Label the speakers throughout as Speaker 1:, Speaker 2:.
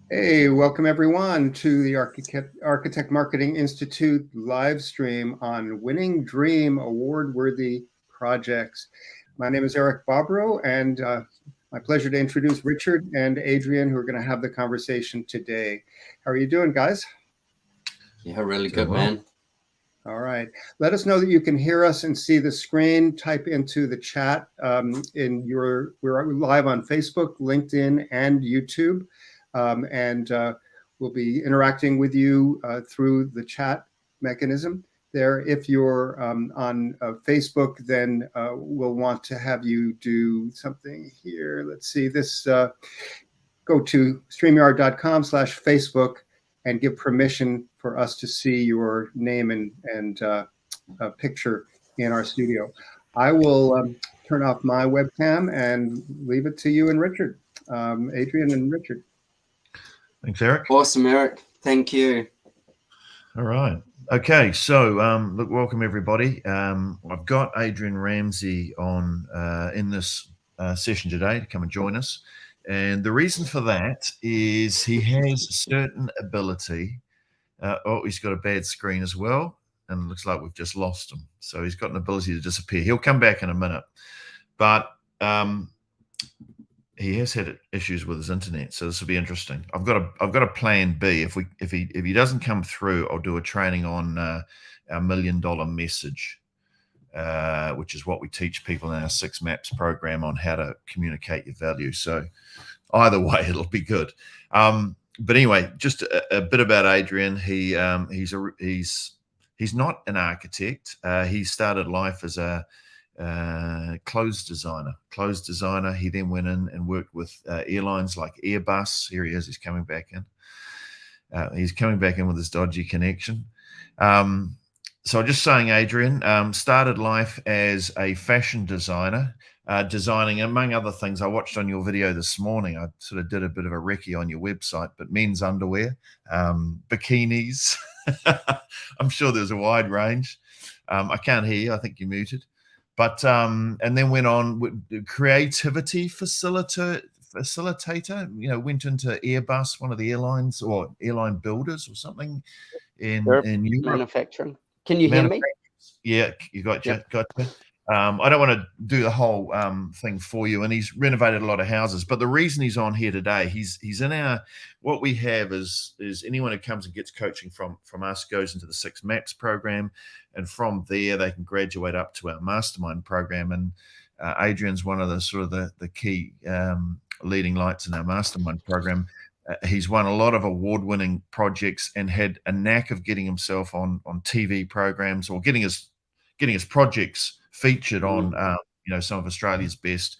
Speaker 1: Hey, welcome everyone to the Architect Marketing Institute live stream on Winning Dream award-worthy projects. My name is Eric Bobrow, and my pleasure to introduce Richard and Adrian, who are going to have the conversation today. How are you doing, guys?
Speaker 2: Yeah, really good, man.
Speaker 1: All right. Let us know that you can hear us and see the screen. Type into the chat. We're live on Facebook, LinkedIn, and YouTube. And we'll be interacting with you through the chat mechanism there. If you're on Facebook, then we'll want to have you do something here. Let's see this. Go to StreamYard.com/Facebook and give permission for us to see your name and picture in our studio. I will turn off my webcam and leave it to you and Richard, Adrian and Richard.
Speaker 3: Thanks, Eric.
Speaker 2: Awesome, Eric. Thank you.
Speaker 3: All right. Okay. So, look, welcome everybody. I've got Adrian Ramsay on in this session today to come and join us. And the reason for that is he has a certain ability. He's got a bad screen as well. And it looks like we've just lost him. So he's got an ability to disappear. He'll come back in a minute. But he has had issues with his internet, so this will be interesting. I've got a plan B. If he doesn't come through, I'll do a training on our $1 million message, which is what we teach people in our 6 Maps program on how to communicate your value. So either way, it'll be good. But anyway, just a bit about Adrian. He's not an architect. He started life as a clothes designer. He then went in and worked with airlines like Airbus. Here he is. He's coming back in. He's coming back in with his dodgy connection. So just saying, Adrian started life as a fashion designer, designing, among other things. I watched on your video this morning. I sort of did a bit of a recce on your website, but men's underwear, bikinis. I'm sure there's a wide range. I can't hear you. I think you're muted. But and then went on with creativity facilitator. Went into Airbus, one of the airlines or airline builders or something in Europe.
Speaker 2: Manufacturing. Can you hear me?
Speaker 3: Yeah, you gotcha. I don't want to do the whole thing for you, and he's renovated a lot of houses. But the reason he's on here today, he's in our, what we have is anyone who comes and gets coaching from us goes into the 6 Maps program, and from there they can graduate up to our Mastermind program. And Adrian's one of the sort of the key leading lights in our Mastermind program. He's won a lot of award-winning projects and had a knack of getting himself on TV programs or getting his projects featured on some of Australia's best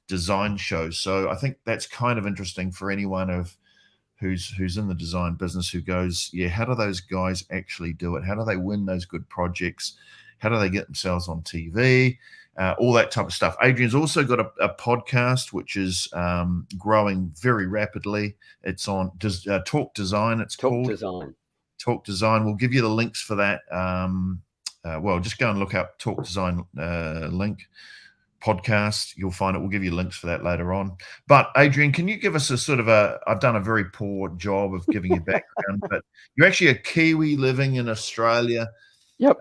Speaker 3: design shows. So I think that's kind of interesting for anyone who's in the design business who goes, yeah, how do those guys actually do it? How do they win those good projects? How do they get themselves on TV? All that type of stuff. Adrian's also got a podcast which is growing very rapidly. It's on Talk Design. It's called Talk Design. We'll give you the links for that. Just go and look up Talk Design link podcast. You'll find it. We'll give you links for that later on. But Adrian, can you give us a sort of I've done a very poor job of giving you background, but you're actually a Kiwi living in Australia.
Speaker 2: Yep.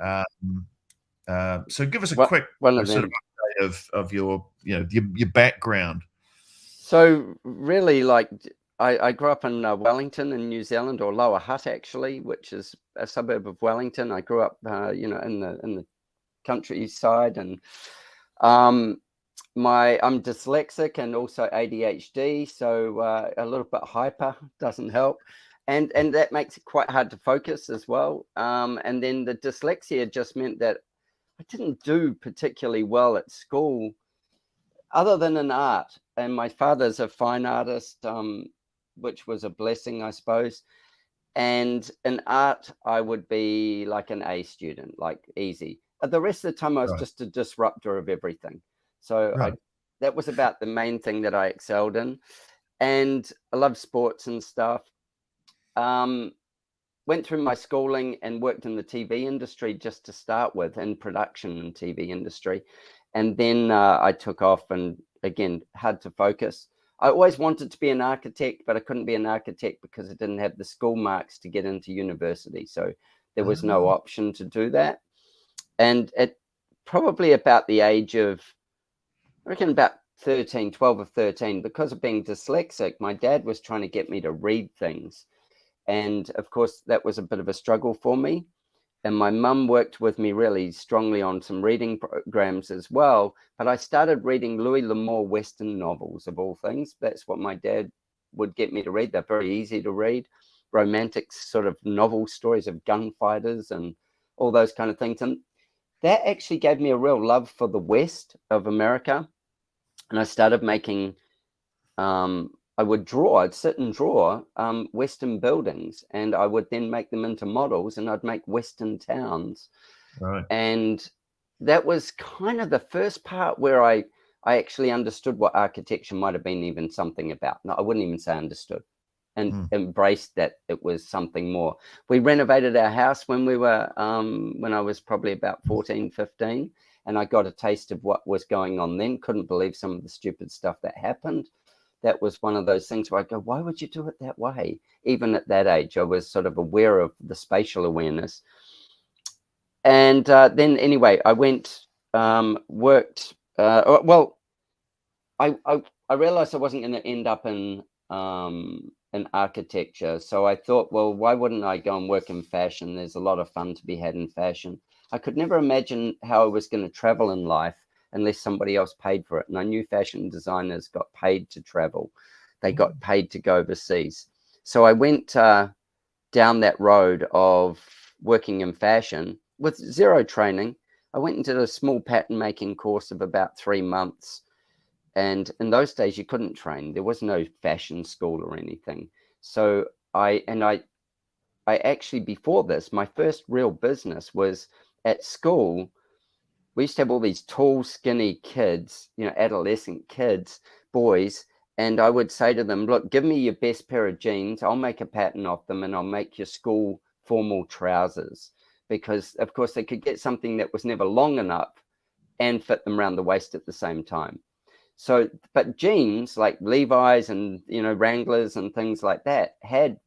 Speaker 3: So give us a quick sort of update of your background.
Speaker 2: So really, like I grew up in Wellington in New Zealand, or Lower Hutt actually, which is a suburb of Wellington. I grew up, in the countryside, and I'm dyslexic and also ADHD, so a little bit hyper doesn't help, and that makes it quite hard to focus as well. And then the dyslexia just meant that I didn't do particularly well at school, other than in art. And my father's a fine artist, which was a blessing, I suppose. And in art, I would be like an A student, like easy. The rest of the time, I was just a disruptor of everything. So that was about the main thing that I excelled in. And I love sports and stuff. Went through my schooling and worked in the TV industry just to start with, in production and TV industry. And then I took off and, again, had to focus. I always wanted to be an architect, but I couldn't be an architect because I didn't have the school marks to get into university. So there was no option to do that. And at probably about the age of, I reckon about 12 or 13, because of being dyslexic, my dad was trying to get me to read things. And of course, that was a bit of a struggle for me. And my mum worked with me really strongly on some reading programs as well. But I started reading Louis L'Amour Western novels, of all things. That's what my dad would get me to read. They're very easy to read. Romantic sort of novel stories of gunfighters and all those kind of things. And that actually gave me a real love for the West of America. And I started making, I'd sit and draw Western buildings, and I would then make them into models, and I'd make Western towns.
Speaker 3: Right.
Speaker 2: And that was kind of the first part where I actually understood what architecture might have been even something about. No, I wouldn't even say understood, and embraced that it was something more. We renovated our house when we were, when I was probably about 14, 15, and I got a taste of what was going on then. Couldn't believe some of the stupid stuff that happened. That was one of those things where I go, why would you do it that way? Even at that age, I was sort of aware of the spatial awareness. And then anyway, I went, worked, well, I realized I wasn't going to end up in architecture. So I thought, well, why wouldn't I go and work in fashion? There's a lot of fun to be had in fashion. I could never imagine how I was going to travel in life unless somebody else paid for it. And I knew fashion designers got paid to travel. They got paid to go overseas. So I went down that road of working in fashion with zero training. I went and did a small pattern making course of about 3 months. And in those days, you couldn't train. There was no fashion school or anything. So I actually, before this, my first real business was at school. We used to have all these tall, skinny kids, you know, adolescent kids, boys. And I would say to them, look, give me your best pair of jeans. I'll make a pattern of them, and I'll make your school formal trousers. Because, of course, they could get something that was never long enough and fit them around the waist at the same time. So, but jeans like Levi's and, you know, Wranglers and things like that had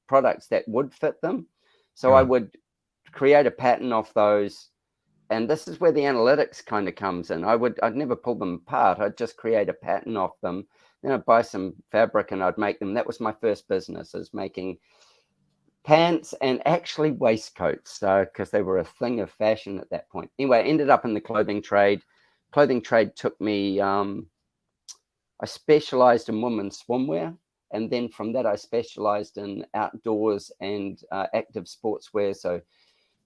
Speaker 2: products that would fit them. So I would create a pattern of those. And this is where the analytics kind of comes in. I'd never pull them apart. I'd just create a pattern of them. Then I'd buy some fabric and I'd make them. That was my first business, is making pants and actually waistcoats, because they were a thing of fashion at that point. Anyway, I ended up in the clothing trade. Clothing trade took me, I specialized in women's swimwear. And then from that, I specialized in outdoors and active sportswear. So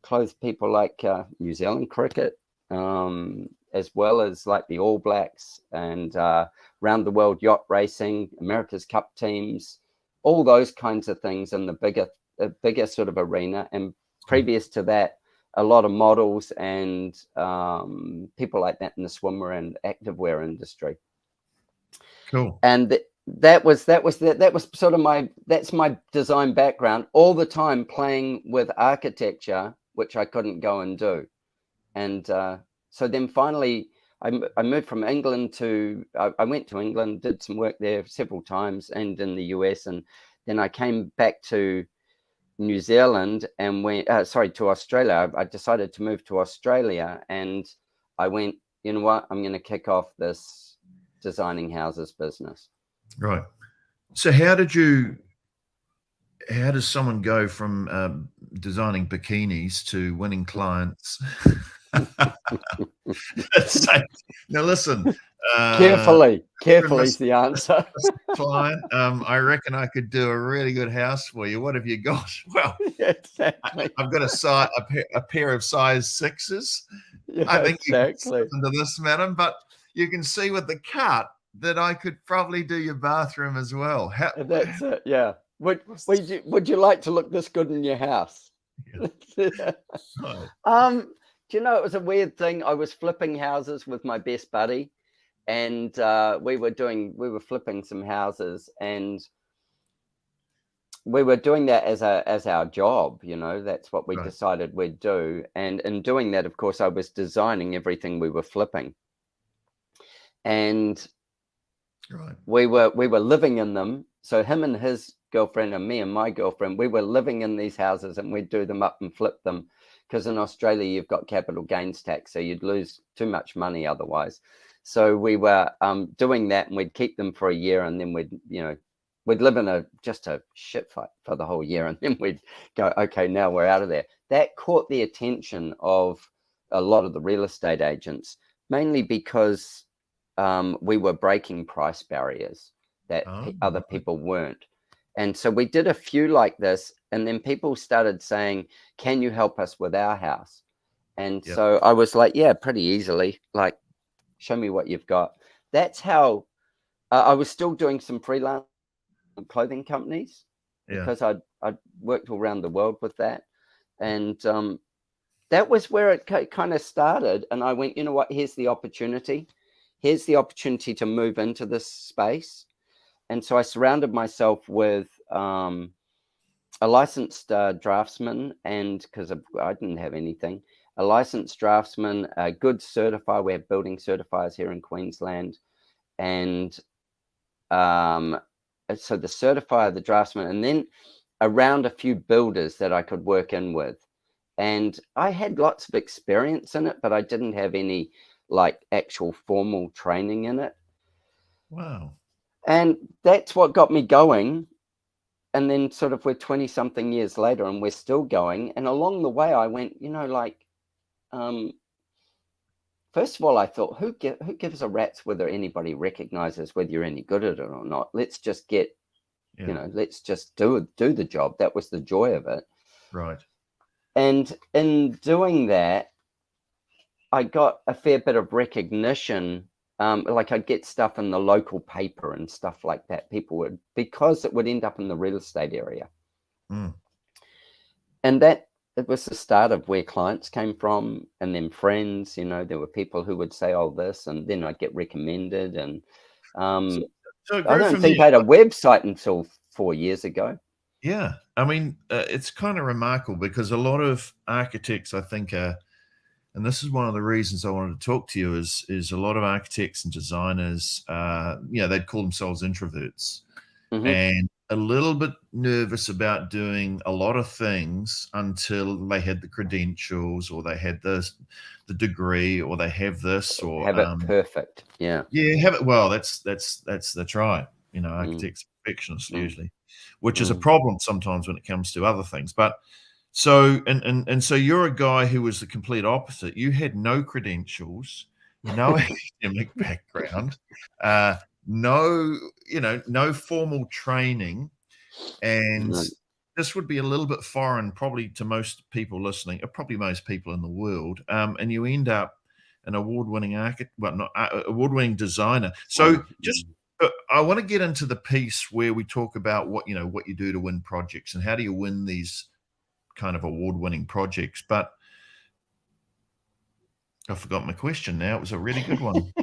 Speaker 2: clothes people like New Zealand cricket, as well as like the All Blacks and round the world yacht racing, America's Cup teams, all those kinds of things in the bigger sort of arena. And previous to that, a lot of models and people like that in the swimwear and activewear industry.
Speaker 3: Cool.
Speaker 2: And that was sort of that's my design background, all the time playing with architecture, which I couldn't go and do. And so then finally I moved from England to, I went to England, did some work there several times and in the US. And then I came back to New Zealand and to Australia. I decided to move to Australia, and I went, you know what, I'm going to kick off this designing houses business.
Speaker 3: Right. So how does someone go from designing bikinis to winning clients? Now listen,
Speaker 2: carefully is the answer.
Speaker 3: Client, I reckon I could do a really good house for you. What have you got? Well,
Speaker 2: exactly.
Speaker 3: I've got a pair of size 6s.
Speaker 2: Yeah,
Speaker 3: I think
Speaker 2: exactly.
Speaker 3: you can into this, madam, but you can see with the cut that I could probably do your bathroom as well.
Speaker 2: That's it. Yeah. Would you like to look this good in your house?
Speaker 3: Yeah.
Speaker 2: Do you know, it was a weird thing. I was flipping houses with my best buddy, and we were flipping some houses, and we were doing that as our job. You know, that's what we decided we'd do. And in doing that, of course, I was designing everything we were flipping. And
Speaker 3: Right.
Speaker 2: We were living in them. So him and his girlfriend and me and my girlfriend, we were living in these houses, and we'd do them up and flip them, because in Australia you've got capital gains tax, so you'd lose too much money otherwise. So we were doing that, and we'd keep them for a year, and then we'd live in just a shit fight for the whole year, and then we'd go, okay, now we're out of there. That caught the attention of a lot of the real estate agents, mainly because we were breaking price barriers that other people weren't. And so we did a few like this, and then people started saying, can you help us with our house? And so I was like, yeah, pretty easily, like, show me what you've got. That's how I was still doing some freelance clothing companies, because I'd worked all around the world with that. And that was where it kind of started. And I went, you know what, here's the opportunity. Here's the opportunity to move into this space. And so I surrounded myself with a licensed draftsman, and because I didn't have anything, a licensed draftsman, a good certifier. We have building certifiers here in Queensland. And so the certifier, the draftsman, and then around a few builders that I could work in with. And I had lots of experience in it, but I didn't have any like actual formal training in it.
Speaker 3: Wow.
Speaker 2: And that's what got me going. And then sort of we're 20 something years later, and we're still going. And along the way I went, first of all, I thought, who gives a rat's whether anybody recognizes whether you're any good at it or not? Let's just get, let's just do the job. That was the joy of it.
Speaker 3: Right.
Speaker 2: And in doing that, I got a fair bit of recognition. Like I'd get stuff in the local paper and stuff like that. People would, because it would end up in the real estate area.
Speaker 3: Mm.
Speaker 2: And that, it was the start of where clients came from, and then friends. There were people who would say, oh, this, and then I'd get recommended. And
Speaker 3: so
Speaker 2: I don't think I had a website until 4 years ago.
Speaker 3: Yeah. I mean, it's kind of remarkable, because a lot of architects, I think, and this is one of the reasons I wanted to talk to you, is a lot of architects and designers, they'd call themselves introverts, and a little bit nervous about doing a lot of things until they had the credentials, or they had the degree, or they have this, or
Speaker 2: have it perfect. Yeah,
Speaker 3: have it. Well, that's right. Architects are perfectionists usually, which is a problem sometimes when it comes to other things. But so and so you're a guy who was the complete opposite. You had no credentials, no academic background, no formal training, and this would be a little bit foreign probably to most people listening, or probably most people in the world. And you end up an award-winning award-winning designer. So just I want to get into the piece where we talk about what you do to win projects, and how do you win these kind of award-winning projects. But I forgot my question now. It was a really good one.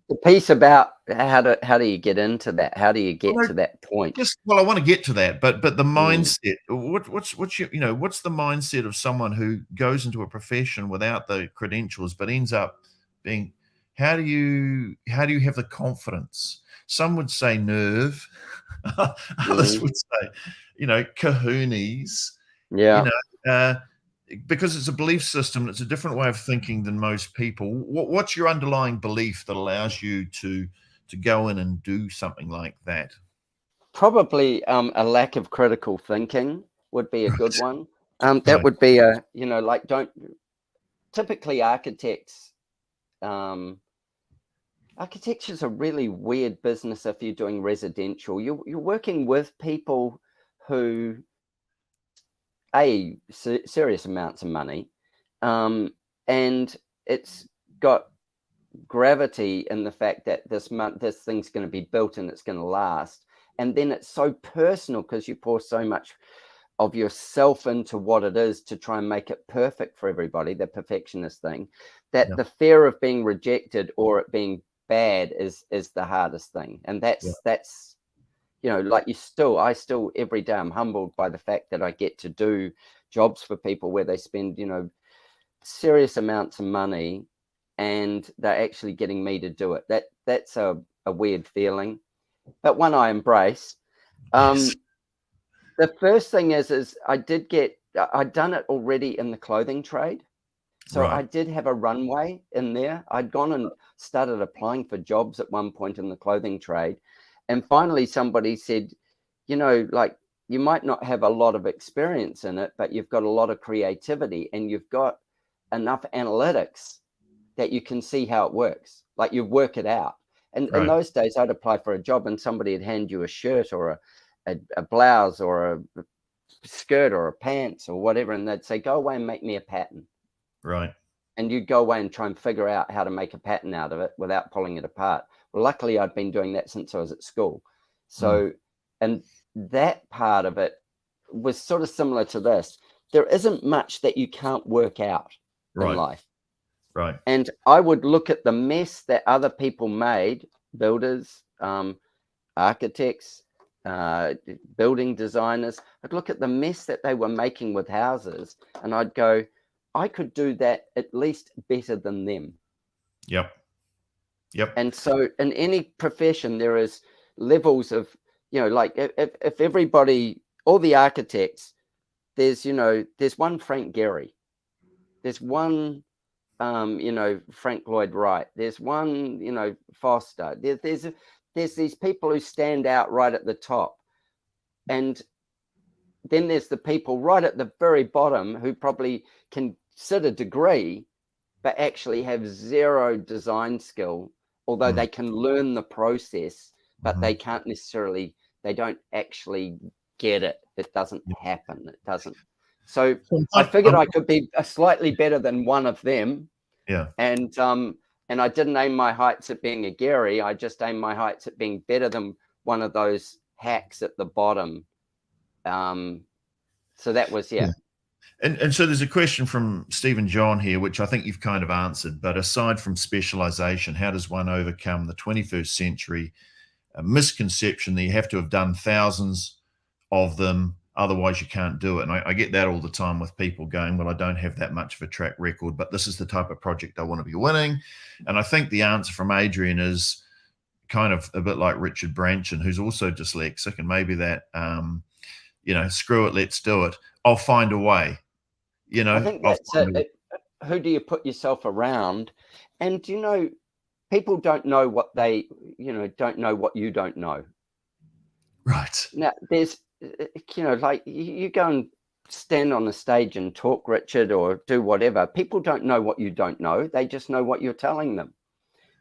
Speaker 2: The piece about how do you get into that? How do you get to that point?
Speaker 3: I want to get to that, but the mindset. What's your what's the mindset of someone who goes into a profession without the credentials, but ends up being? How do you have the confidence? Some would say nerve. Others would say, kahoonies.
Speaker 2: Yeah.
Speaker 3: Because it's a belief system. It's a different way of thinking than most people. What's your underlying belief that allows you to go in and do something like that?
Speaker 2: Probably a lack of critical thinking would be a good one. That would be typically architects. Architecture is a really weird business if you're doing residential. You're working with people who serious amounts of money, and it's got gravity in the fact that this thing's going to be built and it's going to last. And then it's so personal because you pour so much of yourself into what it is to try and make it perfect for everybody, the perfectionist thing, that the fear of being rejected or it being bad is the hardest thing. And that's I still every day I'm humbled by the fact that I get to do jobs for people where they spend serious amounts of money and they're actually getting me to do it. That's a weird feeling, but one I embrace.
Speaker 3: Yes.
Speaker 2: The first thing is I'd done it already in the clothing trade. So
Speaker 3: Right.
Speaker 2: I did have a runway in there. I'd gone and started applying for jobs at one point in the clothing trade. And finally somebody said, you know, like, you might not have a lot of experience in it, but you've got a lot of creativity and you've got enough analytics that you can see how it works. Like, you work it out. And in
Speaker 3: Right.
Speaker 2: those days, I'd apply for a job and somebody would hand you a shirt or a blouse or a skirt or a pants or whatever, and they'd say, go away and make me a pattern.
Speaker 3: Right.
Speaker 2: And you'd go away and try and figure out how to make a pattern out of it without pulling it apart. Well, luckily, I'd been doing that since I was at school. So, and that part of it was sort of similar to this. There isn't much that you can't work out in life.
Speaker 3: Right.
Speaker 2: And I would look at the mess that other people made, builders, architects, building designers. I'd look at the mess that they were making with houses, and I'd go, I could do that at least better than them.
Speaker 3: Yep.
Speaker 2: And so in any profession, there is levels of, you know, like if everybody, all the architects, there's one Frank Gehry, there's one, Frank Lloyd Wright, there's one, Foster, there's these people who stand out right at the top. And then there's the people right at the very bottom who probably can sit a degree, but actually have zero design skill, although they can learn the process, but they can't necessarily, they don't actually get it. It doesn't happen. It doesn't. So I figured I could be slightly better than one of them.
Speaker 3: Yeah.
Speaker 2: And I didn't aim my heights at being a Gehry. I just aimed my heights at being better than one of those hacks at the bottom. So that was,
Speaker 3: And so there's a question from Stephen John here, which I think you've kind of answered, but aside from specialization, how does one overcome the 21st century misconception that you have to have done thousands of them, otherwise you can't do it? And I get that all the time with people going, well, I don't have that much of a track record, but this is the type of project I want to be winning. And I think the answer from Adrian is kind of a bit like Richard Branson, who's also dyslexic, and maybe that, screw it, let's do it. I'll find a way.
Speaker 2: I think that's it. Who do you put yourself around? And, people don't know what they, don't know what you don't know.
Speaker 3: Right.
Speaker 2: Now, there's, like you go and stand on the stage and talk, Richard, or do whatever. People don't know what you don't know. They just know what you're telling them.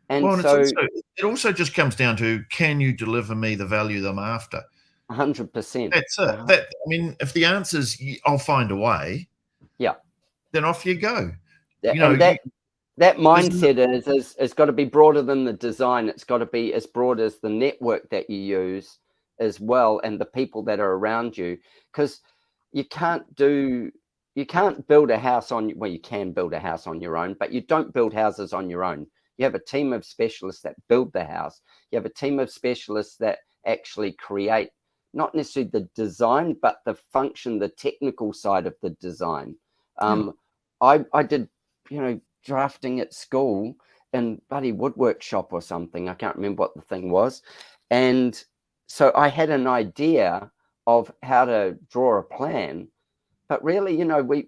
Speaker 2: And
Speaker 3: it also just comes down to, can you deliver me the value that I'm after?
Speaker 2: 100%.
Speaker 3: That's it. If the answer is I'll find a way, then off you go.
Speaker 2: That mindset is got to be broader than the design. It's got to be as broad as the network that you use as well, and the people that are around you. Because you can't build a house you can build a house on your own, but you don't build houses on your own. You have a team of specialists that build the house. You have a team of specialists that actually create not necessarily the design, but the function, the technical side of the design. I did, drafting at school in bloody woodwork shop or something. I can't remember what the thing was. And so I had an idea of how to draw a plan, but really, we,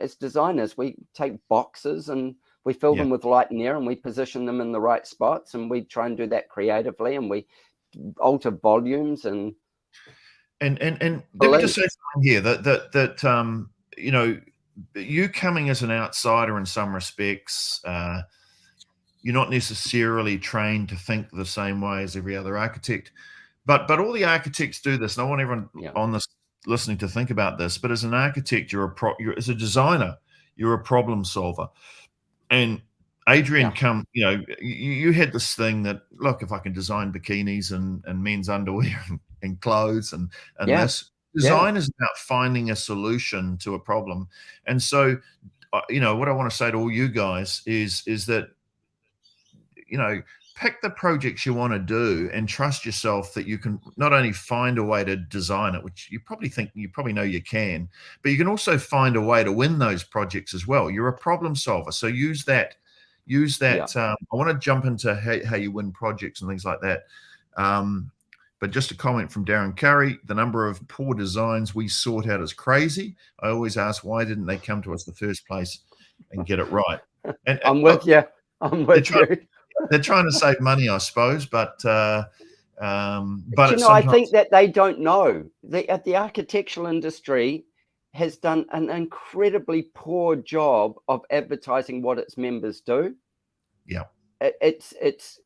Speaker 2: as designers, we take boxes and we fill them with light and air and we position them in the right spots, and we try and do that creatively, and we alter volumes and
Speaker 3: let me just say something here that you coming as an outsider in some respects, you're not necessarily trained to think the same way as every other architect, but all the architects do this, and I want everyone on this listening to think about this. But as an architect, as a designer, you're a problem solver. And Adrian, you had this thing that, look, if I can design bikinis and men's underwear and clothes and this. Design is about finding a solution to a problem. And so, what I want to say to all you guys is that, pick the projects you want to do and trust yourself that you can not only find a way to design it, which you probably know you can, but you can also find a way to win those projects as well. You're a problem solver. So use that use that. I want to jump into how you win projects and things like that. But just a comment from Darren Curry, the number of poor designs we sort out is crazy. I always ask, why didn't they come to us the first place and get it right? And
Speaker 2: I'm with you. I'm with you.
Speaker 3: They're trying to save money, I suppose, but
Speaker 2: you know, I think that they don't know. The architectural industry has done an incredibly poor job of advertising what its members do.
Speaker 3: Yeah,
Speaker 2: it's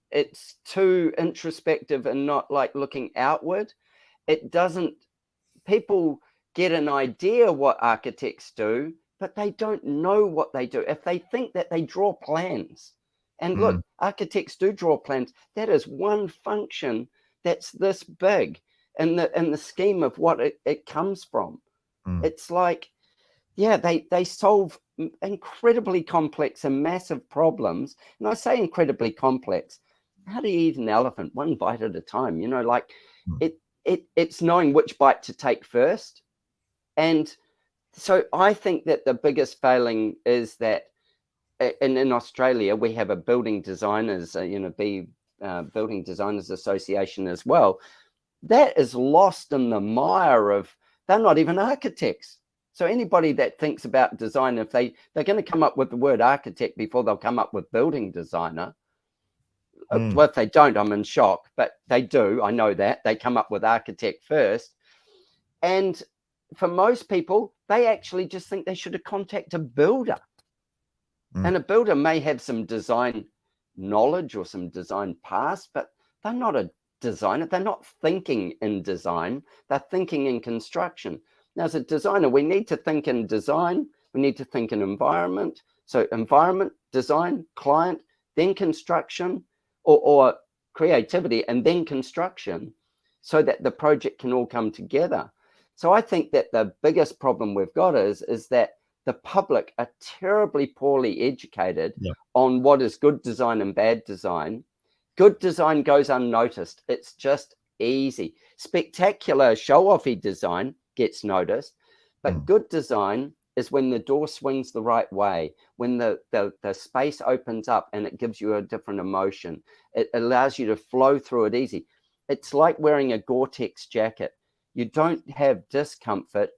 Speaker 2: too introspective and not like looking outward. It doesn't. People get an idea what architects do, but they don't know what they do. If they think that they draw plans, and look, architects do draw plans. That is one function that's this big in the scheme of what it comes from. It's like, yeah, they solve incredibly complex and massive problems. And I say incredibly complex. How do you eat an elephant? One bite at a time. You know, like it's knowing which bite to take first. And so I think that the biggest failing is that in Australia, we have a building designers, Building Designers Association as well. That is lost in the mire of, they're not even architects. So anybody that thinks about design, if they're going to come up with the word architect before they'll come up with building designer. Well, if they don't, I'm in shock, but they do. I know that they come up with architect first. And for most people, they actually just think they should have contacted a builder. And a builder may have some design knowledge or some design past, but they're not a designer. They're not thinking in design. They're thinking in construction. Now, as a designer, we need to think in design. We need to think in environment. So environment, design, client, then construction, or creativity, and then construction, so that the project can all come together. So I think that the biggest problem we've got is that the public are terribly poorly educated on what is good design and bad design. Good design goes unnoticed. It's just easy. Spectacular show-offy design gets noticed, but good design is when the door swings the right way, when the space opens up and it gives you a different emotion. It allows you to flow through it easy. It's like wearing a Gore-Tex jacket. You don't have discomfort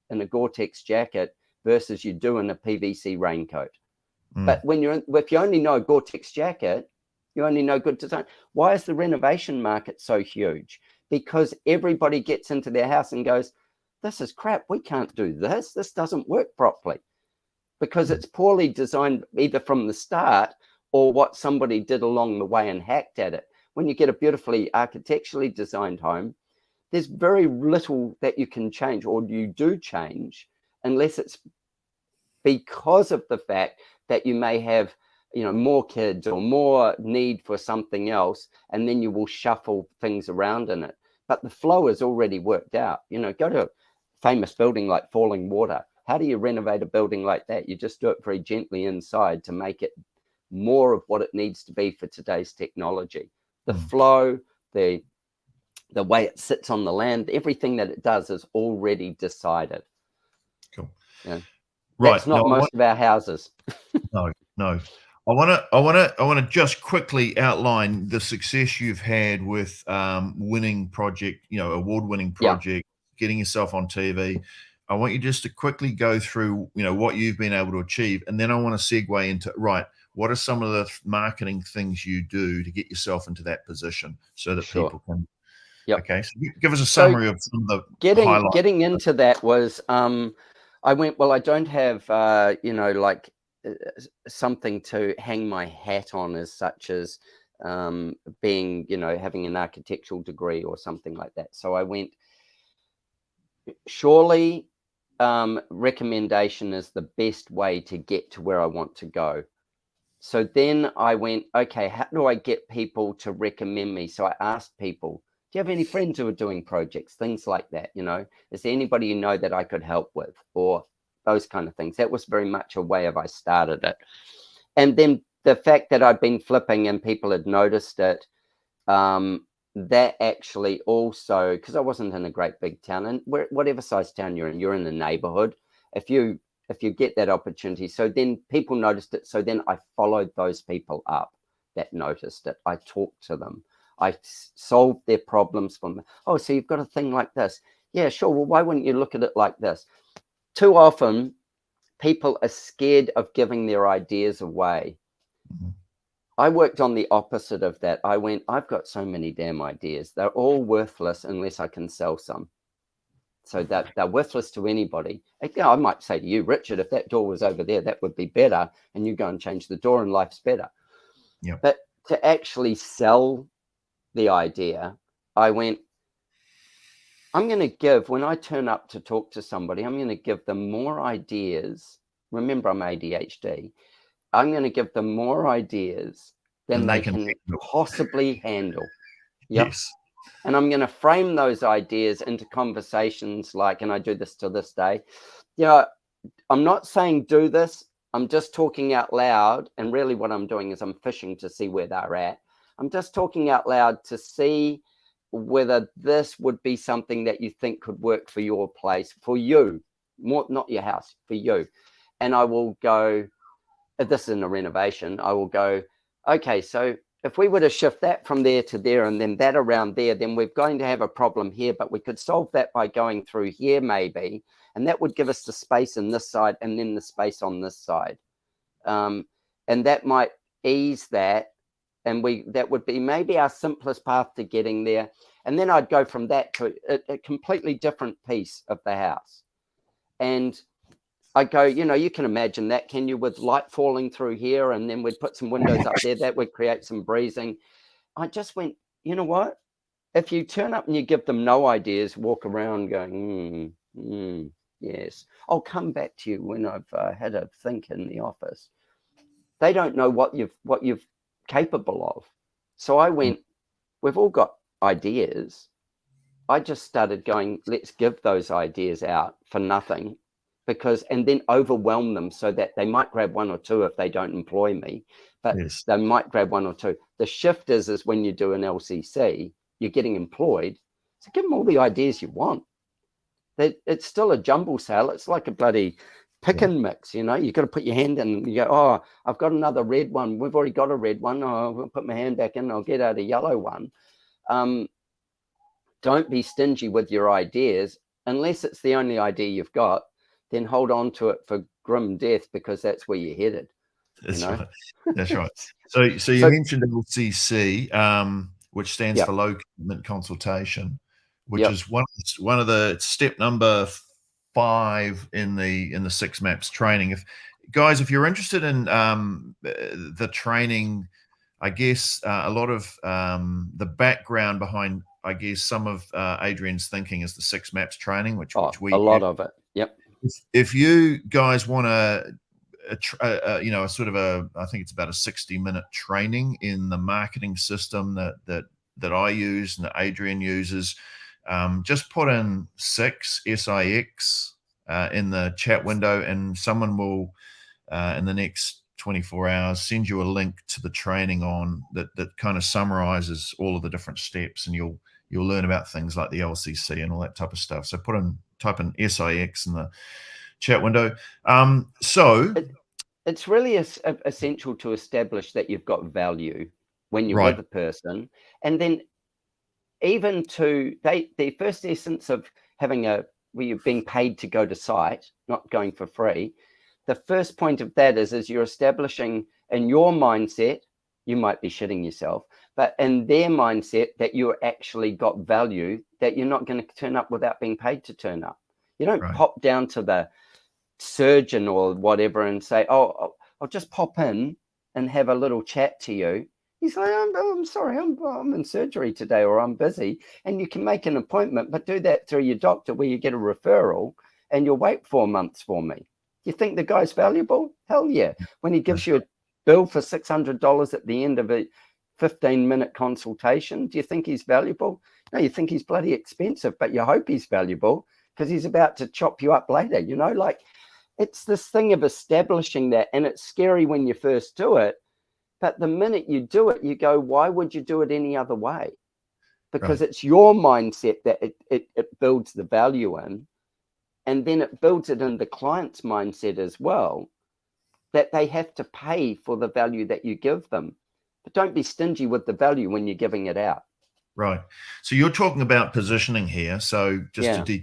Speaker 2: in a Gore-Tex jacket versus you do in a PVC raincoat. But if you only know a Gore-Tex jacket, you only know good design. Why is the renovation market so huge? Because everybody gets into their house and goes, this is crap. We can't do this. This doesn't work properly, because it's poorly designed either from the start or what somebody did along the way and hacked at it. When you get a beautifully architecturally designed home, there's very little that you can change, or you do change, unless it's because of the fact that you may have, more kids or more need for something else, and then you will shuffle things around in it. But the flow is already worked out. Go to a famous building like Falling Water. How do you renovate a building like that? You just do it very gently inside to make it more of what it needs to be for today's technology. The flow, the way it sits on the land, everything that it does is already decided.
Speaker 3: Cool.
Speaker 2: Yeah.
Speaker 3: Right.
Speaker 2: That's not most of our houses.
Speaker 3: No. I want to just quickly outline the success you've had with winning project, award-winning project, getting yourself on TV. I want you just to quickly go through, what you've been able to achieve, and then I want to segue into what are some of the marketing things you do to get yourself into that position so that people can.
Speaker 2: Yep.
Speaker 3: Okay, so give us a summary of some of the highlights.
Speaker 2: Getting into that was, I went, well, I don't have, something to hang my hat on as such as being, having an architectural degree or something like that. So I went, surely recommendation is the best way to get to where I want to go. So then I went, okay, how do I get people to recommend me? So I asked people, do you have any friends who are doing projects, things like that? Is there anybody you know that I could help with, or those kind of things? That was very much a way of I started it. And then the fact that I'd been flipping and people had noticed it, that actually also, because I wasn't in a great big town, and whatever size town you're in the neighborhood. If you if you get that opportunity. So then people noticed it. So then I followed those people up that noticed it. I talked to them. I solved their problems for them. Oh, so you've got a thing like this. Yeah, sure. Well, why wouldn't you look at it like this? Too often, people are scared of giving their ideas away. I worked on the opposite of that. I went, I've got so many damn ideas. They're all worthless unless I can sell some. So that they're worthless to anybody. I might say to you, Richard, if that door was over there, that would be better. And you go and change the door and life's better.
Speaker 3: Yep.
Speaker 2: But to actually sell the idea, I went, I'm going to give, when I turn up to talk to somebody, I'm going to give them more ideas. Remember, I'm ADHD. I'm going to give them more ideas than they can possibly handle. Yep.
Speaker 3: Yes.
Speaker 2: And I'm going to frame those ideas into conversations like, and I do this to this day. I'm not saying do this. I'm just talking out loud. And really what I'm doing is I'm fishing to see where they're at. I'm just talking out loud to see whether this would be something that you think could work for your place, for you, not your house, for you. And I will go, if this is in a renovation, I will go, okay, so if we were to shift that from there to there and then that around there, then we're going to have a problem here, but we could solve that by going through here maybe. And that would give us the space in this side and then the space on this side. And that might ease that. And that would be maybe our simplest path to getting there. And then I'd go from that to a completely different piece of the house. And I go, you can imagine that, can you, with light falling through here, and then we'd put some windows up there that would create some breezing. I just went, you know what? If you turn up and you give them no ideas, walk around going, yes, I'll come back to you when I've had a think in the office. They don't know what you've capable of. So I went, we've all got ideas. I just started going, let's give those ideas out for nothing, and then overwhelm them so that they might grab one or two if they don't employ me, but yes, they might grab one or two. The shift is when you do an LCC, you're getting employed. So give them all the ideas you want. It's still a jumble sale. It's like a bloody pick and mix, you've got to put your hand in and you go, oh, I've got another red one. We've already got a red one. Oh, I'll put my hand back in. I'll get out a yellow one. Don't be stingy with your ideas unless it's the only idea you've got. Then hold on to it for grim death because that's where you're headed.
Speaker 3: That's right. That's right. So you mentioned LCC, which stands for Low Commitment Consultation, which is one of the step number 5 in the 6 MAPS training. If you're interested in the training, I guess a lot of the background behind, I guess, some of Adrian's thinking is the 6 MAPS training, which we
Speaker 2: a lot of it. Yep.
Speaker 3: If you guys want I think it's about a 60-minute training in the marketing system that I use and that Adrian uses, just put in 6 SIX in the chat window, and someone will in the next 24 hours send you a link to the training on that kind of summarizes all of the different steps, and you'll learn about things like the LCC and all that type of stuff. So type in SIX in the chat window.
Speaker 2: It's really essential to establish that you've got value when you're with a person, and then even the first essence of having where you're being paid to go to site, not going for free. The first point of that is you're establishing in your mindset, you might be shitting yourself, but in their mindset that you're actually got value, that you're not going to turn up without being paid to turn up. You don't pop down to the surgeon or whatever and say, oh, I'll just pop in and have a little chat to you. He's like, I'm sorry, I'm in surgery today, or I'm busy. And you can make an appointment, but do that through your doctor where you get a referral and you'll wait 4 months for me. You think the guy's valuable? Hell yeah. When he gives you a bill for $600 at the end of a 15-minute consultation, do you think he's valuable? No, you think he's bloody expensive, but you hope he's valuable because he's about to chop you up later. It's this thing of establishing that, and it's scary when you first do it. But the minute you do it, you go, why would you do it any other way? Because it's your mindset that it builds the value in. And then it builds it in the client's mindset as well, that they have to pay for the value that you give them. But don't be stingy with the value when you're giving it out.
Speaker 3: Right. So you're talking about positioning here. So just
Speaker 2: Yeah.
Speaker 3: to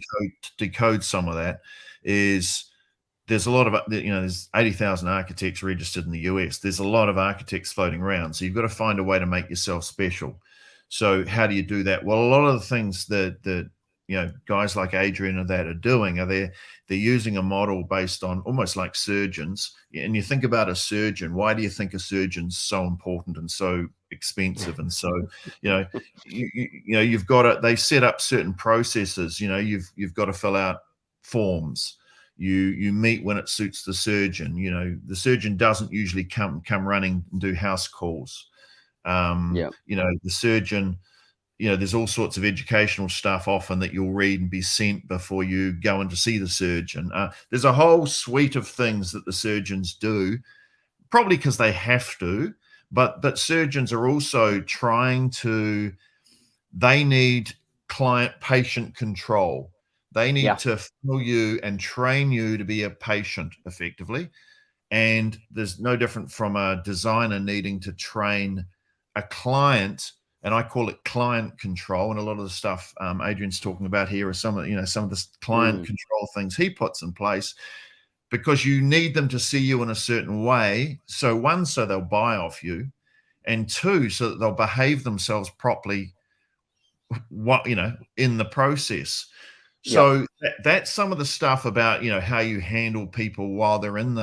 Speaker 3: decode some of that is there's a lot of, there's 80,000 architects registered in the US. There's a lot of architects floating around. So you've got to find a way to make yourself special. So how do you do that? Well, a lot of the things that guys like Adrian and that are doing are they're using a model based on almost like surgeons. And you think about a surgeon. Why do you think a surgeon's so important and so expensive? And so, you've got to, they set up certain processes. You've got to fill out forms. You meet when it suits the surgeon. The surgeon doesn't usually come running and do house calls. The surgeon, there's all sorts of educational stuff often that you'll read and be sent before you go in to see the surgeon. There's a whole suite of things that the surgeons do, probably because they have to, but surgeons are also they need client-patient control. They need to fill you and train you to be a patient effectively. And there's no different from a designer needing to train a client, and I call it client control. And a lot of the stuff Adrian's talking about here are some of the client control things he puts in place, because you need them to see you in a certain way. So one, so they'll buy off you, and two, so that they'll behave themselves properly, in the process. So that's some of the stuff about, how you handle people while they're when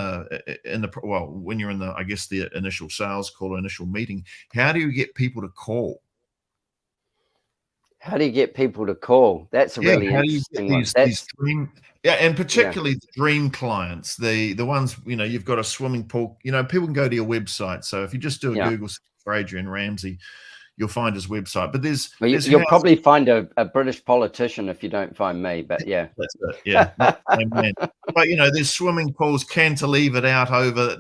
Speaker 3: you're in the, I guess, the initial sales call or initial meeting. How do you get people to call?
Speaker 2: How do you get people to call? That's a really interesting one.
Speaker 3: These dream, and particularly the dream clients, the ones, you've got a swimming pool, people can go to your website. So if you just do a Google search for Adrian Ramsay, you'll find his website. But you'll
Speaker 2: probably find a British politician if you don't find me. But yeah,
Speaker 3: that's it. Yeah, not the same man. But there's swimming pools, cantilevered out over,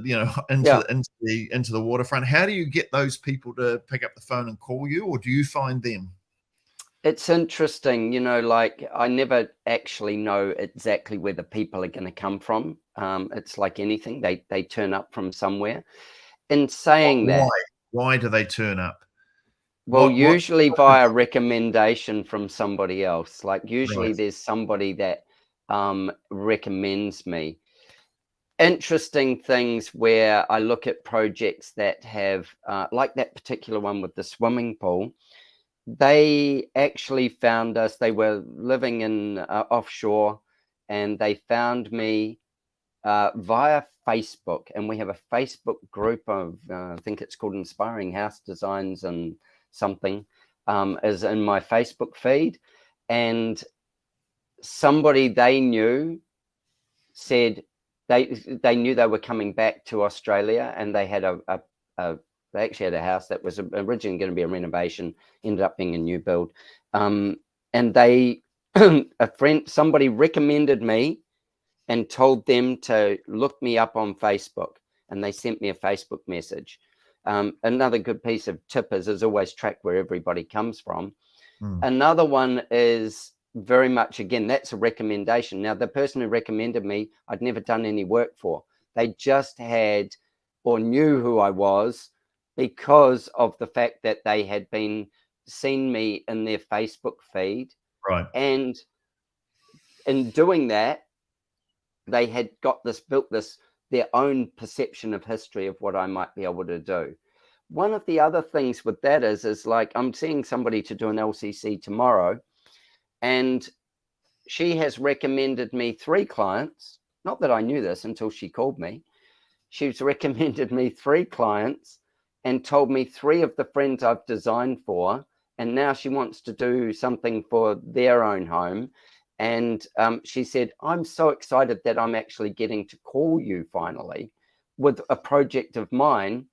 Speaker 3: into the waterfront. How do you get those people to pick up the phone and call you, or do you find them?
Speaker 2: It's interesting, like I never actually know exactly where the people are going to come from. It's like anything; they turn up from somewhere. In saying that,
Speaker 3: why do they turn up?
Speaker 2: Well, usually via recommendation from somebody else. Like usually there's somebody that recommends me. Interesting things where I look at projects that have, like that particular one with the swimming pool, they actually found us. They were living in offshore, and they found me via Facebook. And we have a Facebook group of, I think it's called Inspiring House Designs and something, is in my Facebook feed. And somebody they knew said they knew they were coming back to Australia, and they had they actually had a house that was originally going to be a renovation, ended up being a new build. And they, somebody recommended me and told them to look me up on Facebook, and they sent me a Facebook message. Another good piece of tip is always track where everybody comes from. Another one is very much, again, that's a recommendation. Now, the person who recommended me, I'd never done any work for. They just had or knew who I was because of the fact that they had seen me in their Facebook feed.
Speaker 3: Right.
Speaker 2: And in doing that, they had built their own perception of history of what I might be able to do. One of the other things with that is like, I'm seeing somebody to do an LCC tomorrow, and she has recommended me 3 clients. Not that I knew this until she called me. She's recommended me 3 clients and told me 3 of the friends I've designed for. And now she wants to do something for their own home. And she said, I'm so excited that I'm actually getting to call you finally with a project of mine.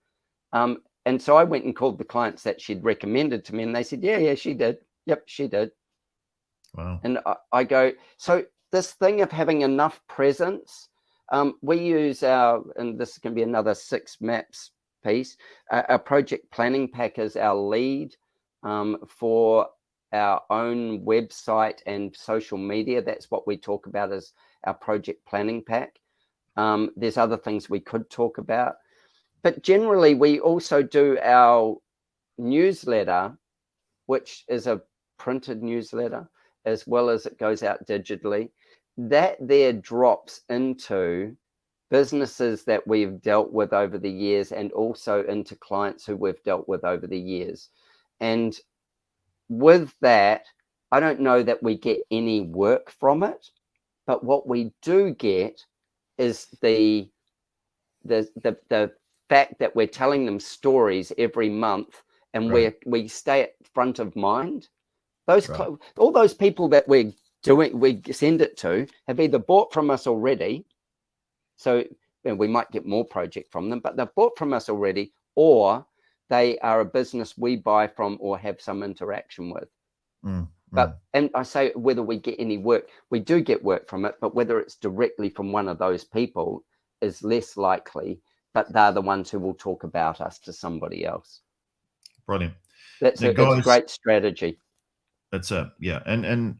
Speaker 2: And so I went and called the clients that she'd recommended to me, and they said, yeah, she did. Yep, she did.
Speaker 3: Wow.
Speaker 2: And I go, so this thing of having enough presence, we use and this can be another 6 maps piece, our project planning pack is our lead for our own website and social media. That's what we talk about as our project planning pack. There's other things we could talk about, but generally we also do our newsletter, which is a printed newsletter, as well as it goes out digitally. That there drops into businesses that we've dealt with over the years, and also into clients who we've dealt with over the years. And with that, I don't know that we get any work from it, but what we do get is the fact that we're telling them stories every month, and we stay at front of mind. Those all those people that we send it to have either bought from us already, so we might get more project from them, but they've bought from us already, or they are a business we buy from or have some interaction with. But and I say whether we get any work, we do get work from it, but whether it's directly from one of those people is less likely. But they're the ones who will talk about us to somebody else.
Speaker 3: Brilliant.
Speaker 2: It's a great strategy.
Speaker 3: That's yeah. And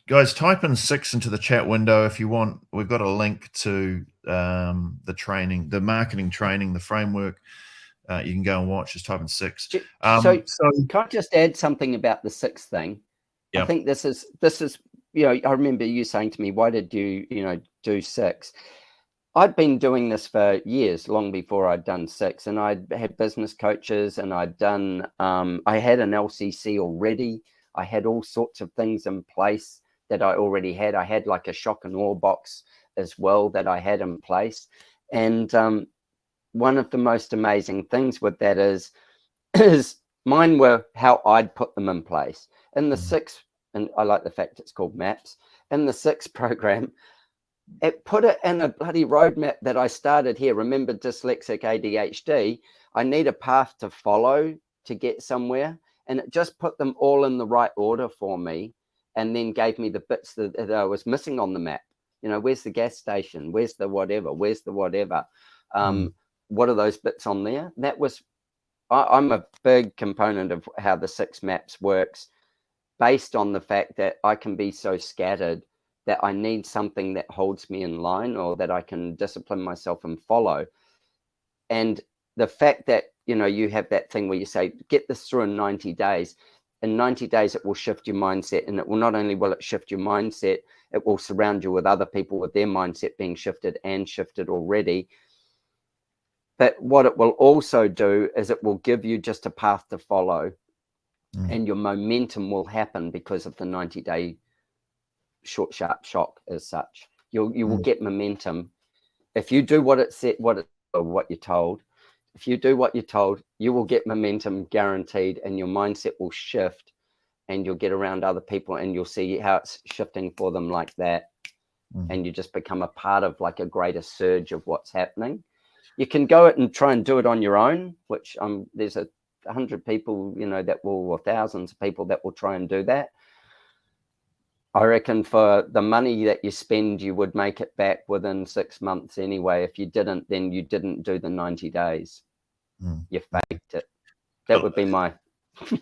Speaker 3: guys, type in 6 into the chat window if you want. We've got a link to the training, the marketing training, the framework. You can go and watch. Just type in 6.
Speaker 2: So can I just add something about the 6 thing? I think this is, I remember you saying to me, why did you, do 6? I'd been doing this for years, long before I'd done 6, and I'd had business coaches, and I'd done, I had an LCC already. I had all sorts of things in place that I already had. I had like a shock and awe box as well that I had in place. And one of the most amazing things with that is mine were how I'd put them in place. In the 6, and I like the fact it's called MAPS, in the 6 program, it put it in a bloody roadmap that I started here. Remember, dyslexic ADHD, I need a path to follow to get somewhere. And it just put them all in the right order for me, and then gave me the bits that I was missing on the map. Where's the gas station? Where's the whatever? Where's the whatever? What are those bits on there? That was, I'm a big component of how the 6 maps works, based on the fact that I can be so scattered that I need something that holds me in line, or that I can discipline myself and follow. And the fact that, you have that thing where you say, get this through in 90 days. In 90 days, it will shift your mindset. And it will not only will it shift your mindset, it will surround you with other people with their mindset being shifted and shifted already. But what it will also do is it will give you just a path to follow, and your momentum will happen because of the 90-day short, sharp shock as such. You will get momentum. If you do what it said, what you're told, if you do what you're told, you will get momentum guaranteed, and your mindset will shift, and you'll get around other people, and you'll see how it's shifting for them like that. And you just become a part of like a greater surge of what's happening. You can go it and try and do it on your own, which there's 100 people, that will, or thousands of people that will try and do that. I reckon for the money that you spend, you would make it back within 6 months anyway. If you didn't, then you didn't do the 90 days. You faked it. That would be my
Speaker 3: 2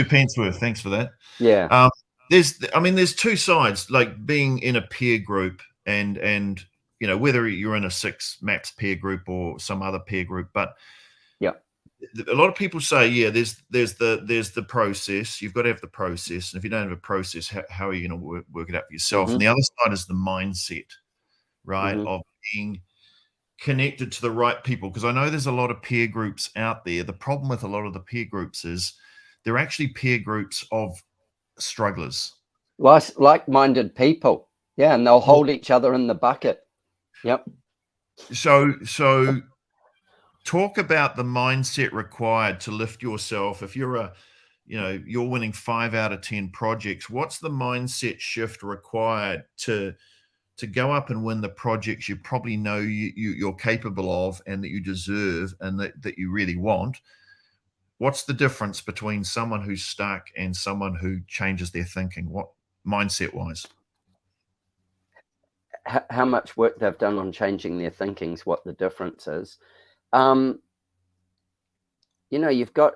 Speaker 3: pence worth. Thanks for that.
Speaker 2: Yeah.
Speaker 3: There's 2 sides, like being in a peer group and whether you're in a 6 maps peer group or some other peer group, but a lot of people say, there's the process. You've got to have the process, and if you don't have a process, how are you going to work it out for yourself? And the other side is the mindset, right, of being connected to the right people. Because I know there's a lot of peer groups out there. The problem with a lot of the peer groups is they're actually peer groups of strugglers,
Speaker 2: like-minded people. Yeah, and they'll hold each other in the bucket. Yep.
Speaker 3: So talk about the mindset required to lift yourself. If you're you're winning 5 out of 10 projects, what's the mindset shift required to go up and win the projects you probably know you're capable of, and that you deserve, and that you really want? What's the difference between someone who's stuck and someone who changes their thinking? What mindset wise?
Speaker 2: How much work they've done on changing their thinking is what the difference is. You've got,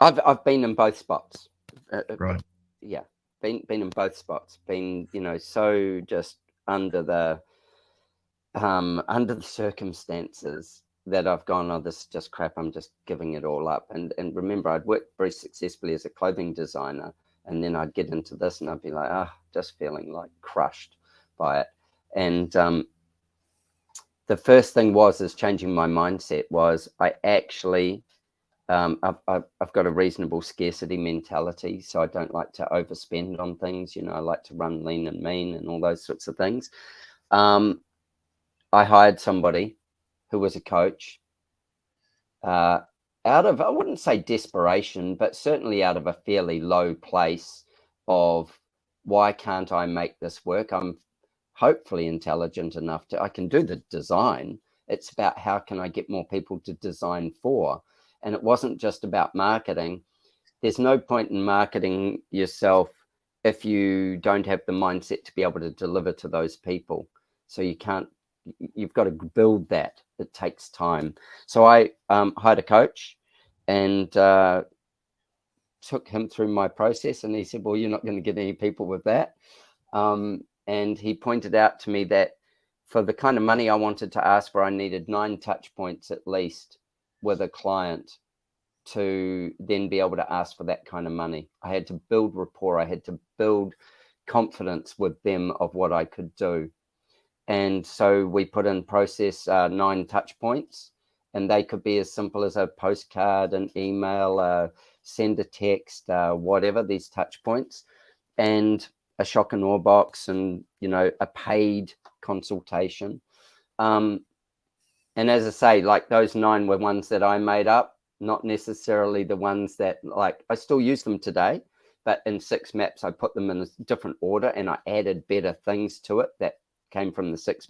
Speaker 2: I've been in both spots.
Speaker 3: Right.
Speaker 2: Yeah, been in both spots, been, so just under the circumstances that I've gone, oh, this is just crap, I'm just giving it all up. And remember, I'd worked very successfully as a clothing designer, and then I'd get into this and I'd be like, just feeling like crushed by it. And the first thing is changing my mindset. Was I actually I've got a reasonable scarcity mentality, so I don't like to overspend on things. I like to run lean and mean and all those sorts of things. I hired somebody who was a coach out of, I wouldn't say desperation, but certainly out of a fairly low place of, why can't I make this work? I'm hopefully intelligent enough I can do the design. It's about how can I get more people to design for. And it wasn't just about marketing. There's no point in marketing yourself if you don't have the mindset to be able to deliver to those people. So you've got to build that. It takes time. So I hired a coach and took him through my process. And he said, well, you're not going to get any people with that. And he pointed out to me that for the kind of money I wanted to ask for, I needed 9 touch points at least with a client to then be able to ask for that kind of money. I had to build rapport. I had to build confidence with them of what I could do. And so we put in process 9 touch points, and they could be as simple as a postcard, an email, send a text, whatever, these touch points, and a shock and awe box, and, a paid consultation. And as I say, like, those 9 were ones that I made up, not necessarily the ones that, like, I still use them today, but in 6 maps, I put them in a different order and I added better things to it that came from the 6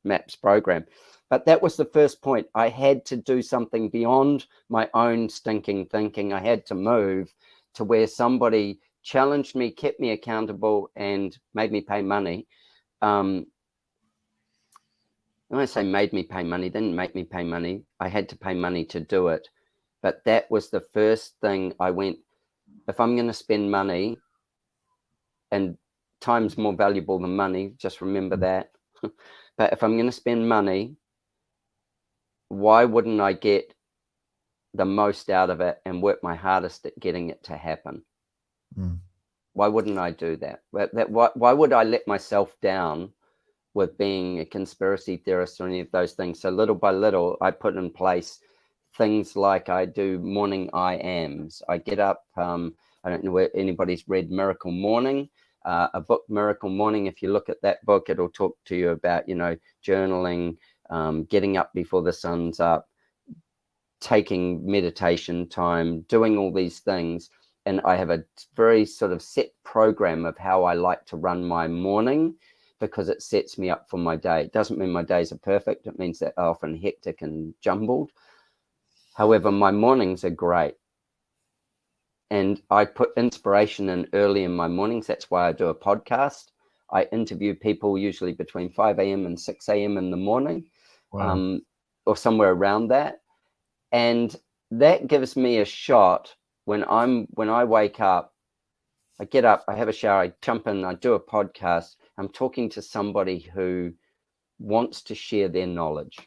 Speaker 2: maps program. But that was the first point. I had to do something beyond my own stinking thinking. I had to move to where somebody challenged me, kept me accountable, and made me pay money. When I say made me pay money, didn't make me pay money. I had to pay money to do it. But that was the first thing I went, if I'm going to spend money, and time's more valuable than money, just remember that. But if I'm going to spend money, why wouldn't I get the most out of it and work my hardest at getting it to happen? Why wouldn't I do that? Why would I let myself down with being a conspiracy theorist or any of those things? So little by little, I put in place things like I do morning I ams. I get up, I don't know where anybody's read Miracle Morning, a book, Miracle Morning. If you look at that book, it'll talk to you about, journaling, getting up before the sun's up, taking meditation time, doing all these things. And I have a very sort of set program of how I like to run my morning, because it sets me up for my day. It doesn't mean my days are perfect. It means that they're often hectic and jumbled. However, my mornings are great. And I put inspiration in early in my mornings. That's why I do a podcast. I interview people usually between 5 a.m. and 6 a.m. in the morning. Wow. Or somewhere around that. And that gives me a shot when I wake up, I get up, I have a shower, I jump in, I do a podcast. I'm talking to somebody who wants to share their knowledge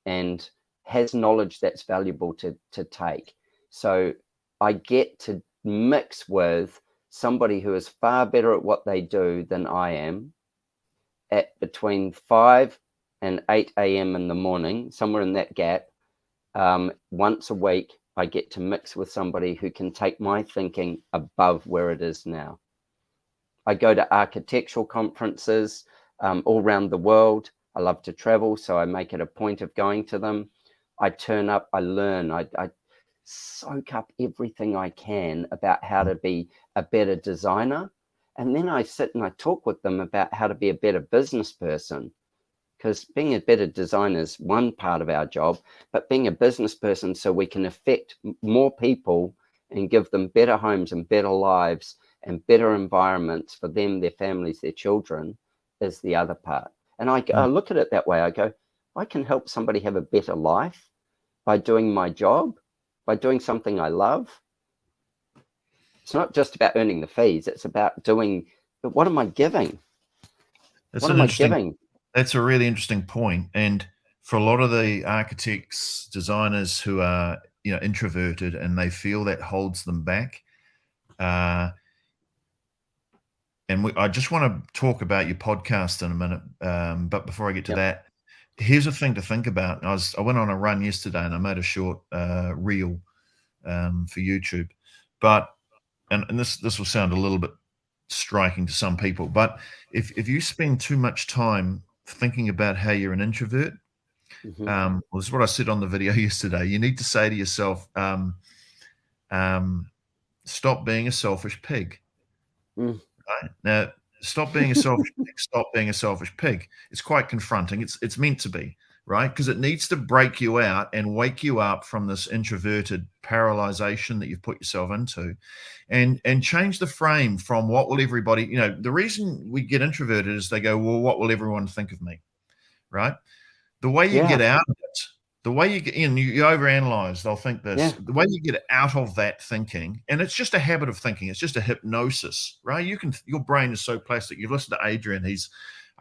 Speaker 2: and has knowledge that's valuable to take. So I get to mix with somebody who is far better at what they do than I am at between 5 and 8 a.m. in the morning, somewhere in that gap. Once a week, I get to mix with somebody who can take my thinking above where it is now. I go to architectural conferences all around the world. I love to travel, so I make it a point of going to them. I turn up, I learn, I soak up everything I can about how to be a better designer. And then I sit and I talk with them about how to be a better business person. Because being a better designer is one part of our job, but being a business person so we can affect more people and give them better homes and better lives and better environments for them, their families, their children, is the other part. And I look at it that way. I go, I can help somebody have a better life by doing my job, by doing something I love. It's not just about earning the fees. It's about doing, but what am I giving?
Speaker 3: That's
Speaker 2: What
Speaker 3: an
Speaker 2: am I
Speaker 3: interesting,
Speaker 2: giving?
Speaker 3: that's a really interesting point. And for a lot of the architects, designers who are, introverted and they feel that holds them back, I just want to talk about your podcast in a minute. But before I get to that, here's a thing to think about. I went on a run yesterday and I made a short reel for YouTube. But and this will sound a little bit striking to some people, but if you spend too much time thinking about how you're an introvert, well, this is what I said on the video yesterday. You need to say to yourself, stop being a selfish pig. Right? Now, stop being a selfish pig. Stop being a selfish pig. It's quite confronting. It's meant to be, right? Because it needs to break you out and wake you up from this introverted paralyzation that you've put yourself into, and change the frame from what will everybody, the reason we get introverted is they go, well, what will everyone think of me, right? The way you get out of it, the way you get in, you overanalyze, they'll think this.
Speaker 2: Yeah.
Speaker 3: The way you get out of that thinking, and it's just a habit of thinking, it's just a hypnosis, right? Your brain is so plastic. You've listened to Adrian,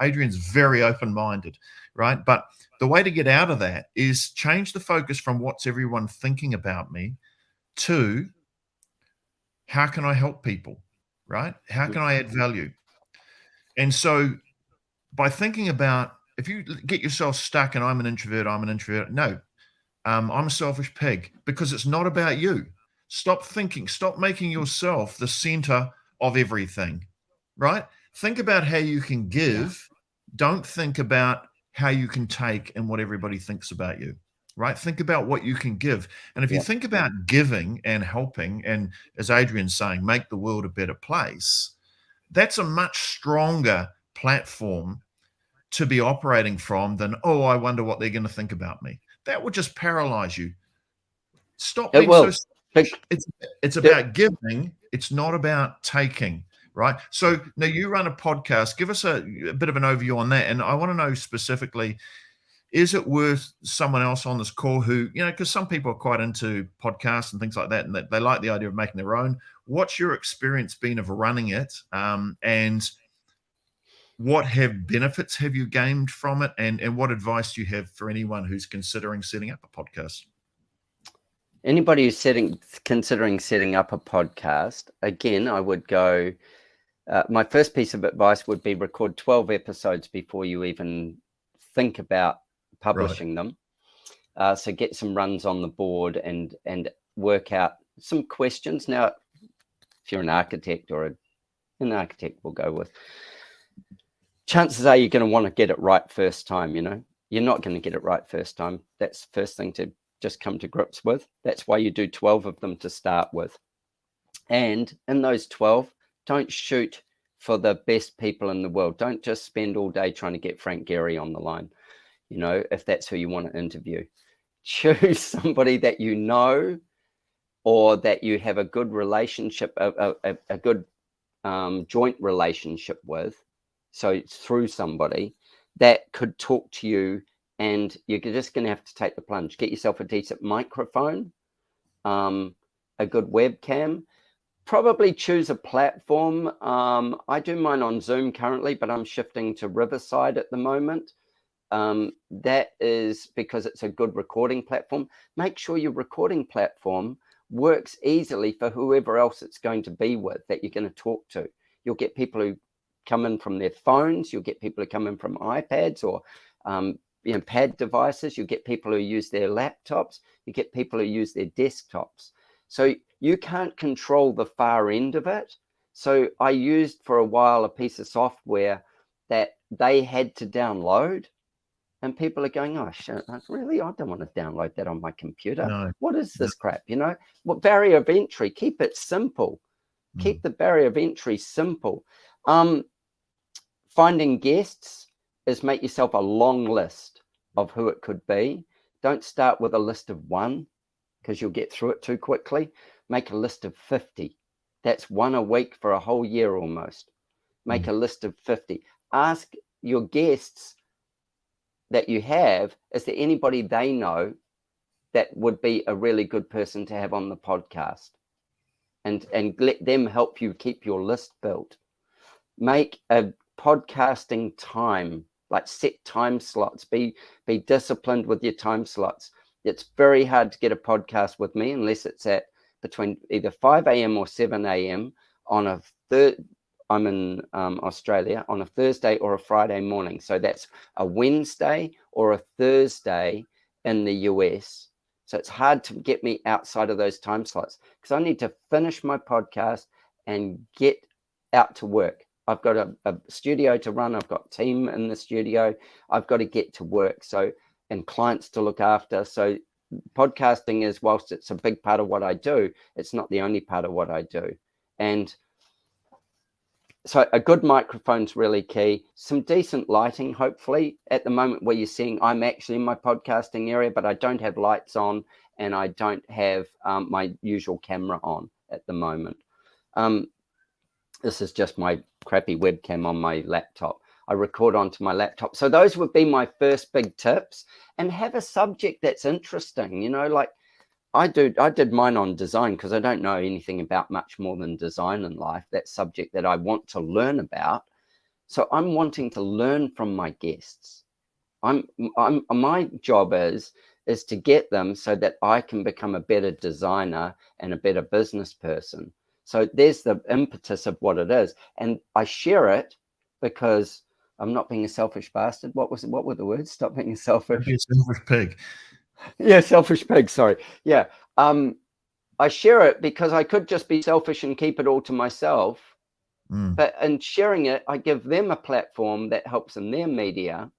Speaker 3: Adrian's very open-minded, right? But the way to get out of that is change the focus from what's everyone thinking about me to how can I help people, right? How can I add value? And so by thinking about, if you get yourself stuck and I'm an introvert, no, I'm a selfish pig, because it's not about you. Stop thinking, stop making yourself the center of everything, right? Think about how you can give. Don't think about how you can take and what everybody thinks about you, right? Think about what you can give. And if you think about giving and helping, and as Adrian's saying, make the world a better place, that's a much stronger platform to be operating from than, oh, I wonder what they're going to think about me. That would just paralyze you. Stop being so selfish. It's about giving. It's not about taking, right? So now you run a podcast. Give us a bit of an overview on that. And I want to know specifically, is it worth someone else on this call who, because some people are quite into podcasts and things like that, and they like the idea of making their own. What's your experience been of running it? And what benefits have you gained from it? And what advice do you have for anyone who's considering setting up a podcast?
Speaker 2: Anybody who's considering setting up a podcast, again, I would go, my first piece of advice would be record 12 episodes before you even think about publishing them. So get some runs on the board and work out some questions. Now, if you're an architect or an architect, we'll go with, chances are you're going to want to get it right first time. You're not going to get it right first time. That's the first thing to just come to grips with. That's why you do 12 of them to start with. And in those 12, don't shoot for the best people in the world. Don't just spend all day trying to get Frank Gehry on the line, if that's who you want to interview. Choose somebody that you know, or that you have a good relationship, a good joint relationship with. So it's through somebody that could talk to you, and you're just going to have to take the plunge. Get yourself a decent microphone, a good webcam. Probably choose a platform. I do mine on Zoom currently, but I'm shifting to Riverside at the moment. That is because it's a good recording platform. Make sure your recording platform works easily for whoever else it's going to be with, that you're going to talk to. You'll get people who come in from their phones. You'll get people who come in from iPads or pad devices. You get people who use their laptops. You get people who use their desktops. So you can't control the far end of it. So I used for a while a piece of software that they had to download, and people are going, oh shit, really? I don't want to download that on my computer. No. What is this crap? What barrier of entry? Keep it simple. Keep the barrier of entry simple. Finding guests is make yourself a long list of who it could be. Don't start with a list of one, because you'll get through it too quickly. Make a list of 50. That's one a week for a whole year almost. Make a list of 50. Ask your guests that you have, is there anybody they know that would be a really good person to have on the podcast? and let them help you keep your list built. Make a podcasting time, like set time slots. Be disciplined with your time slots. It's very hard to get a podcast with me unless it's at between either 5 a.m. or 7 a.m. on a I'm in Australia, on a Thursday or a Friday morning. So that's a Wednesday or a Thursday in the US. So it's hard to get me outside of those time slots because I need to finish my podcast and get out to work. I've got a studio to run. I've got team in the studio. I've got to get to work. So, and clients to look after. So podcasting is, whilst it's a big part of what I do, it's not the only part of what I do. And so a good microphone's really key. Some decent lighting, hopefully. At the moment where you're seeing, I'm actually in my podcasting area, but I don't have lights on and I don't have my usual camera on at the moment. This is just my crappy webcam on my laptop. I record onto my laptop. So those would be my first big tips. And have a subject that's interesting, you know, like I did mine on design because I don't know anything about much more than design in life. That subject that I want to learn about. So I'm wanting to learn from my guests. My job is to get them so that I can become a better designer and a better business person. So there's the impetus of what it is. And I share it because I'm not being a selfish bastard. What were the words? Stop being a selfish.
Speaker 3: Be a selfish pig.
Speaker 2: Yeah, selfish pig. Sorry. Yeah. I share it because I could just be selfish and keep it all to myself. But in sharing it, I give them a platform that helps in their media.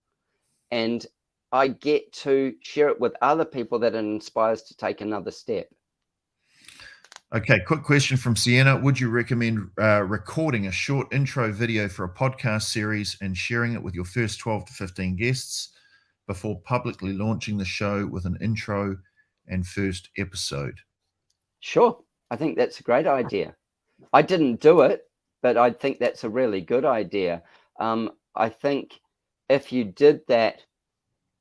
Speaker 2: And I get to share it with other people that it inspires to take another step.
Speaker 3: Okay, quick question from Sienna. Would you recommend recording a short intro video for a podcast series and sharing it with your first 12 to 15 guests before publicly launching the show with an intro and first episode?
Speaker 2: Sure. I think that's a great idea. I didn't do it, but I think that's a really good idea. I think if you did that,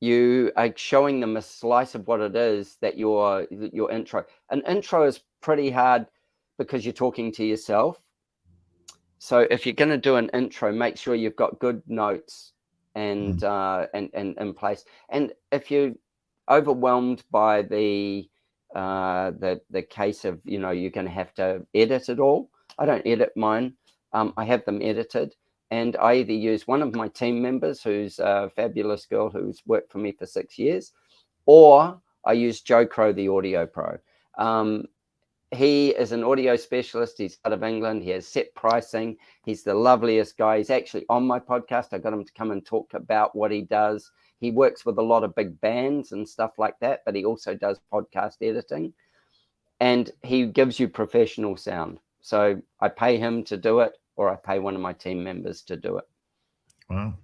Speaker 2: you are showing them a slice of what it is that your intro. An intro is pretty hard because you're talking to yourself. So if you're going to do an intro, make sure you've got good notes and in place. And if you're overwhelmed by the case of, you know, you're going to have to edit it all. I don't edit mine. I have them edited. And I either use one of my team members, who's a fabulous girl who's worked for me for 6 years, or I use Joe Crow, the audio pro. He is an audio specialist. He's out of England. He has set pricing. He's the loveliest guy. He's actually on my podcast. I got him to come and talk about what he does. He works with a lot of big bands and stuff like that, but he also does podcast editing. And he gives you professional sound. So I pay him to do it, or I pay one of my team members to do it.
Speaker 3: Wow.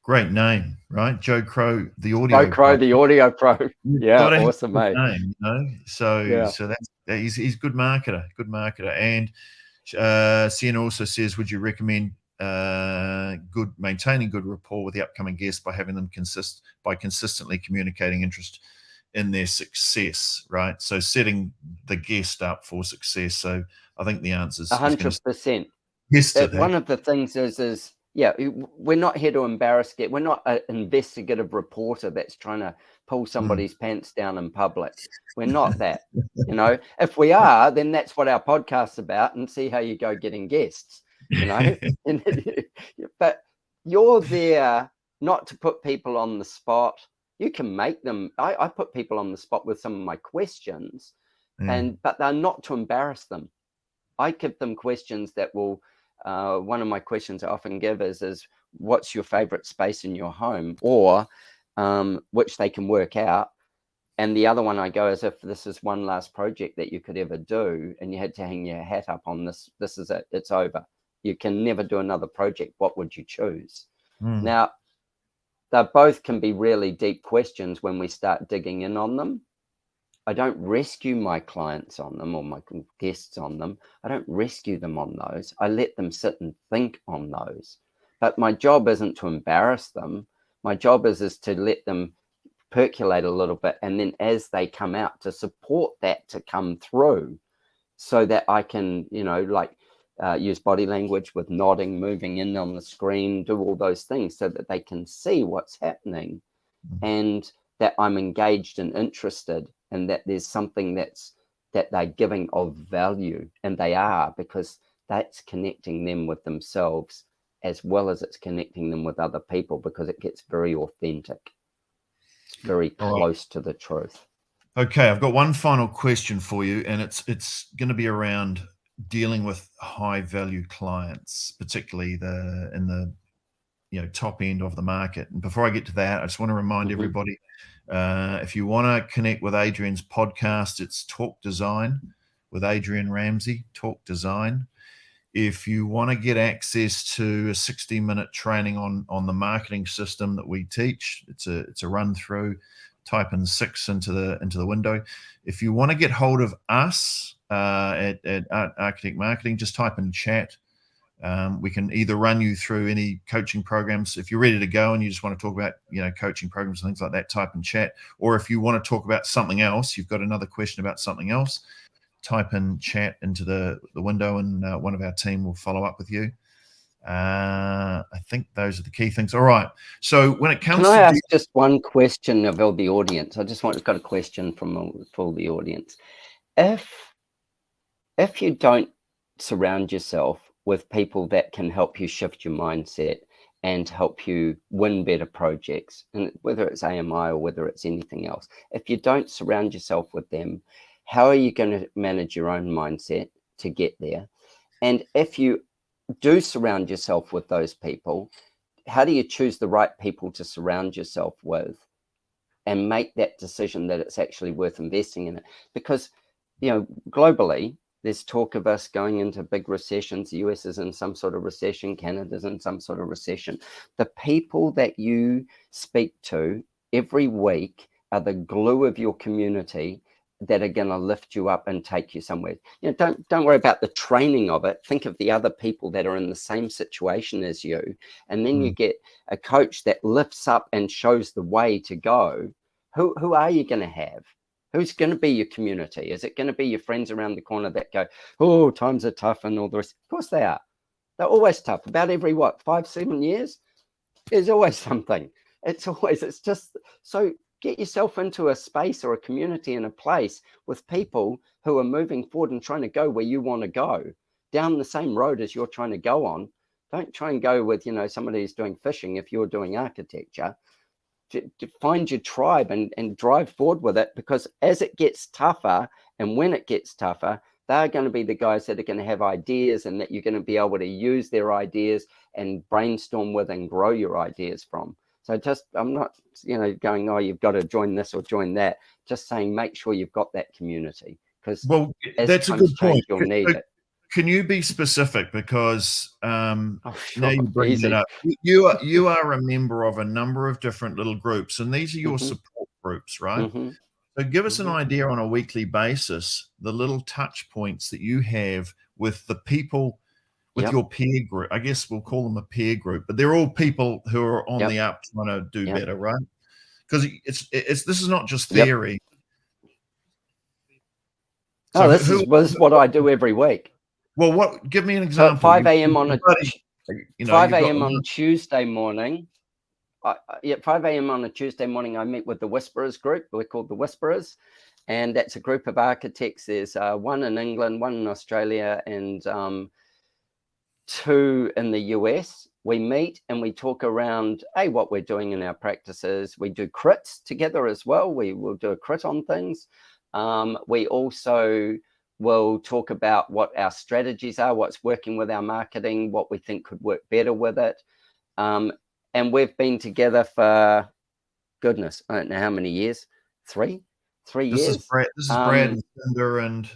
Speaker 3: Great name, right? Joe Crow, the audio
Speaker 2: Joe Crow, the audio pro. Yeah, awesome, mate.
Speaker 3: Name, you know? So he's a good marketer, And Sienna also says, would you recommend maintaining good rapport with the upcoming guests by having them consistently communicating interest in their success, right? So setting the guest up for success. So I think the answer is
Speaker 2: 100%.
Speaker 3: Yes, to that.
Speaker 2: One of the things is, yeah, we're not here to embarrass guests. We're not an investigative reporter that's trying to pull somebody's pants down in public. We're not that. You know, if we are, then that's what our podcast's about, and see how you go getting guests, you know. But you're there not to put people on the spot. You can make them. I put people on the spot with some of my questions, but they're not to embarrass them. I give them questions that will. One of my questions I often give is what's your favorite space in your home, or which they can work out. And the other one I go is, if this is one last project that you could ever do and you had to hang your hat up on this is it, it's over. You can never do another project. What would you choose? Now, they both can be really deep questions when we start digging in on them. I don't rescue my clients on them or my guests on them. I don't rescue them on those. I let them sit and think on those. But my job isn't to embarrass them. My job is to let them percolate a little bit. And then as they come out, to support that to come through. so that I can, like use body language with nodding, moving in on the screen, do all those things so that they can see what's happening, and that I'm engaged and interested, and that there's something that they're giving of value, and they are, because that's connecting them with themselves as well as it's connecting them with other people, because it gets very authentic, very close to the truth.
Speaker 3: Okay, I've got one final question for you, and it's going to be around dealing with high value clients, particularly in the top end of the market. And before I get to that, I just want to remind everybody, if you want to connect with Adrian's podcast, it's Talk Design with Adrian Ramsay, Talk Design. If you want to get access to a 60-minute training on the marketing system that we teach, it's a run through. Type in 6 into the window. If you want to get hold of us at Architect Marketing, just type in chat. We can either run you through any coaching programs. If you're ready to go and you just want to talk about coaching programs and things like that, type in chat. Or if you want to talk about something else, you've got another question about something else, type in chat into the window, and one of our team will follow up with you. I think those are the key things. All right. So when it comes
Speaker 2: Can I ask just one question of the audience? Got a question for the audience. If you don't surround yourself with people that can help you shift your mindset and help you win better projects, and whether it's AMI or whether it's anything else, if you don't surround yourself with them, how are you going to manage your own mindset to get there? And if you do surround yourself with those people, how do you choose the right people to surround yourself with and make that decision that it's actually worth investing in it? Because globally there's talk of us going into big recessions. The US is in some sort of recession, Canada's in some sort of recession. The people that you speak to every week are the glue of your community that are going to lift you up and take you somewhere. Don't worry about the training of it. Think of the other people that are in the same situation as you, and then you get a coach that lifts up and shows the way to go. Who are you going to have? Who's going to be your community? Is it going to be your friends around the corner that go, oh, times are tough and all the rest? Of course they are. They're always tough. About every 5-7 years, there's always something. It's just so. Get yourself into a space or a community and a place with people who are moving forward and trying to go where you want to go, down the same road as you're trying to go on. Don't try and go with, somebody who's doing fishing if you're doing architecture. To find your tribe and drive forward with it, because as it gets tougher and when it gets tougher, they're going to be the guys that are going to have ideas, and that you're going to be able to use their ideas and brainstorm with and grow your ideas from. So I'm not, going, oh, you've got to join this or join that. Just saying, make sure you've got that community, because
Speaker 3: that's a good point.
Speaker 2: You'll need it.
Speaker 3: Can you be specific? Because now you're bringing it up. You are a member of a number of different little groups, and these are your support groups, right? So give us an idea on a weekly basis, the little touch points that you have with the people, with your peer group. I guess we'll call them a peer group, but they're all people who are on the up trying to do better, right? Because this is not just theory.
Speaker 2: So this is what I do every week.
Speaker 3: Well, give me an example.
Speaker 2: So 5 a.m. on 5 a.m. on Tuesday morning. 5 a.m. on a Tuesday morning, I meet with the Whisperers group. We're called the Whisperers, and that's a group of architects. There's one in England, one in Australia, and 2 in the US. We meet and we talk around what we're doing in our practices. We do crits together as well. We will do a crit on things. We also will talk about what our strategies are, what's working with our marketing, what we think could work better with it. And we've been together for, goodness, I don't know how many years. 3 years.
Speaker 3: This is Brad and Cinder and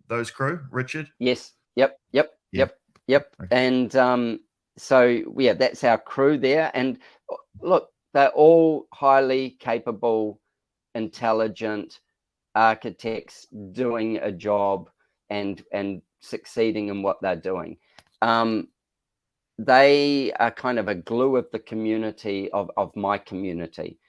Speaker 3: those crew, Richard?
Speaker 2: Yes. Yep. Okay. And so, that's our crew there. And look, they're all highly capable, intelligent architects doing a job and succeeding in what they're doing. They are kind of a glue of the community, of my community.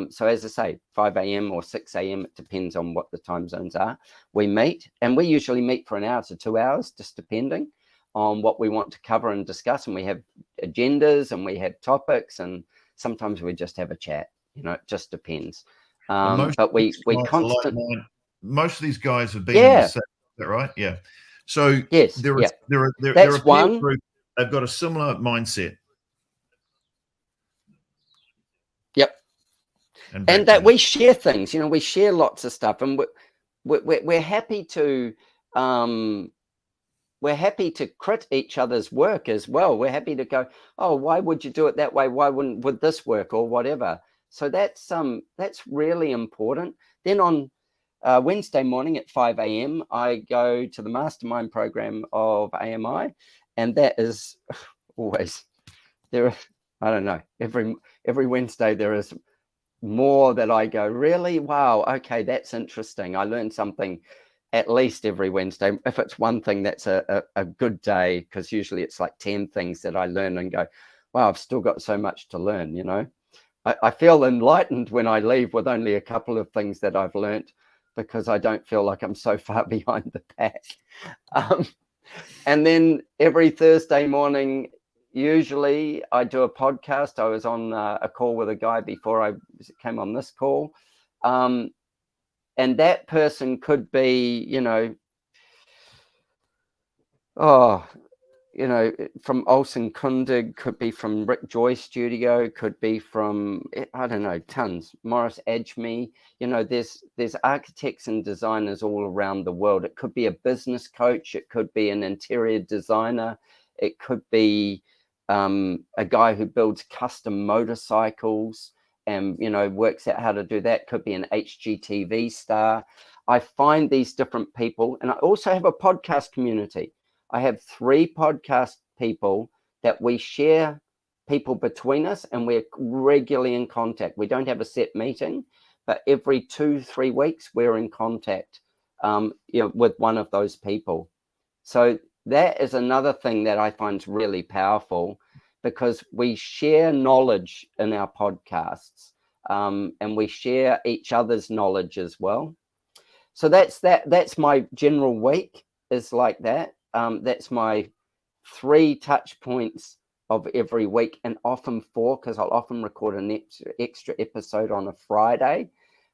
Speaker 2: So as I say, 5 a.m. or 6 a.m., it depends on what the time zones are. We meet, and we usually meet for an hour to 2 hours, just depending on what we want to cover and discuss. And we have agendas and we have topics, and sometimes we just have a chat. You know, it just depends. But we constantly.
Speaker 3: Most of these guys have been in the same, is that right? Yeah. So
Speaker 2: yes,
Speaker 3: there are
Speaker 2: that's one.
Speaker 3: group, they've got a similar mindset.
Speaker 2: Yep. And that we share things, you know, we share lots of stuff, and we're happy to crit each other's work as well. We're happy to go, oh, why would you do it that way? Why would this work, or whatever? So that's really important. Then on Wednesday morning at 5 a.m., I go to the Mastermind program of AMI, and that is always there. I don't know, every Wednesday there is more that I go, really? Wow, okay, that's interesting. I learn something at least every Wednesday. If it's one thing, that's a good day, because usually it's like 10 things that I learn and go, wow, I've still got so much to learn, you know. I feel enlightened when I leave with only a couple of things that I've learned, because I don't feel like I'm so far behind the pack. And then every Thursday morning, usually I do a podcast. I was on a call with a guy before I came on this call. And that person could be, you know, from Olsen Kundig, could be from Rick Joy Studio, could be from, I don't know, tons. Morris Edgme, you know, there's architects and designers all around the world. It could be a business coach. It could be an interior designer. It could be a guy who builds custom motorcycles and, you know, works out how to do that. Could be an HGTV star. I find these different people, and I also have a podcast community. I have 3 podcast people that we share people between us, and we're regularly in contact. We don't have a set meeting, but every 2-3 weeks we're in contact, with one of those people. So that is another thing that I find is really powerful, because we share knowledge in our podcasts, and we share each other's knowledge as well. So that's my general week, is like that. That's my 3 touch points of every week, and often 4, because I'll often record an extra episode on a Friday.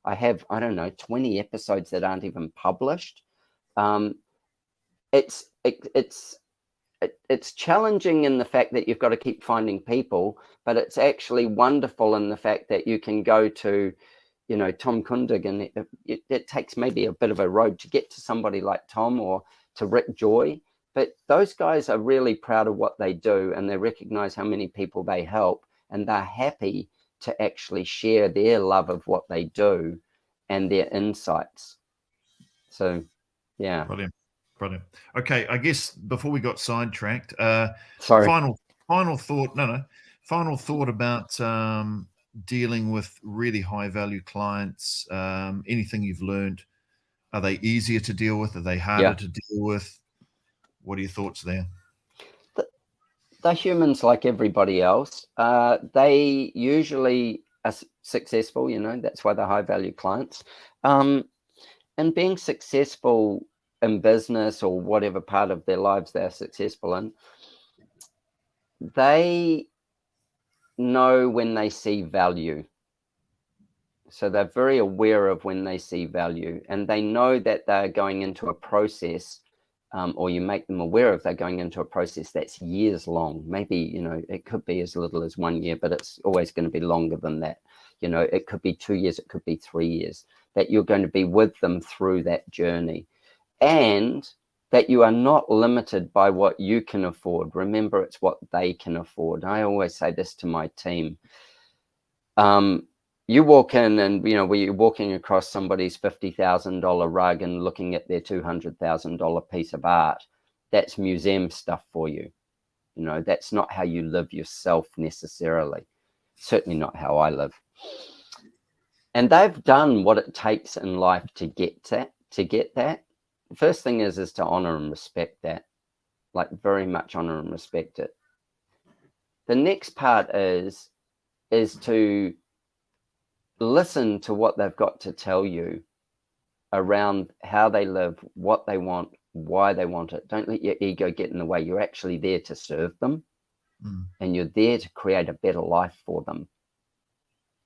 Speaker 2: I have, I don't know, 20 episodes that aren't even published. It's challenging in the fact that you've got to keep finding people, but it's actually wonderful in the fact that you can go to, you know, Tom Kundig, and it takes maybe a bit of a road to get to somebody like Tom or to Rick Joy. But those guys are really proud of what they do, and they recognize how many people they help, and they're happy to actually share their love of what they do and their insights. So, yeah.
Speaker 3: Brilliant. Okay, I guess before we got sidetracked,
Speaker 2: Sorry.
Speaker 3: Final thought about dealing with really high value clients. Anything you've learned? Are they easier to deal with? Are they harder to deal with? What are your thoughts there?
Speaker 2: They're humans like everybody else. They usually are successful, you know, that's why they're high value clients. And being successful in business or whatever part of their lives they're successful in, they know when they see value. So they're very aware of when they see value, and they know that they're going into a process, or you make them aware of they're going into a process that's years long. Maybe, you know, it could be as little as 1 year, but it's always going to be longer than that. You know, it could be 2 years, it could be 3 years, that you're going to be with them through that journey, and that you are not limited by what you can afford. Remember, it's what they can afford. I always say this to my team. You walk in and, you know, we're walking across somebody's $50,000 rug and looking at their $200,000 piece of art. That's museum stuff for you. You know, that's not how you live yourself necessarily. Certainly not how I live. And they've done what it takes in life to get that. The first thing is to honor and respect that, like very much honor and respect it. The next part is to listen to what they've got to tell you around how they live, what they want, why they want it. Don't let your ego get in the way. You're actually there to serve them, and you're there to create a better life for them.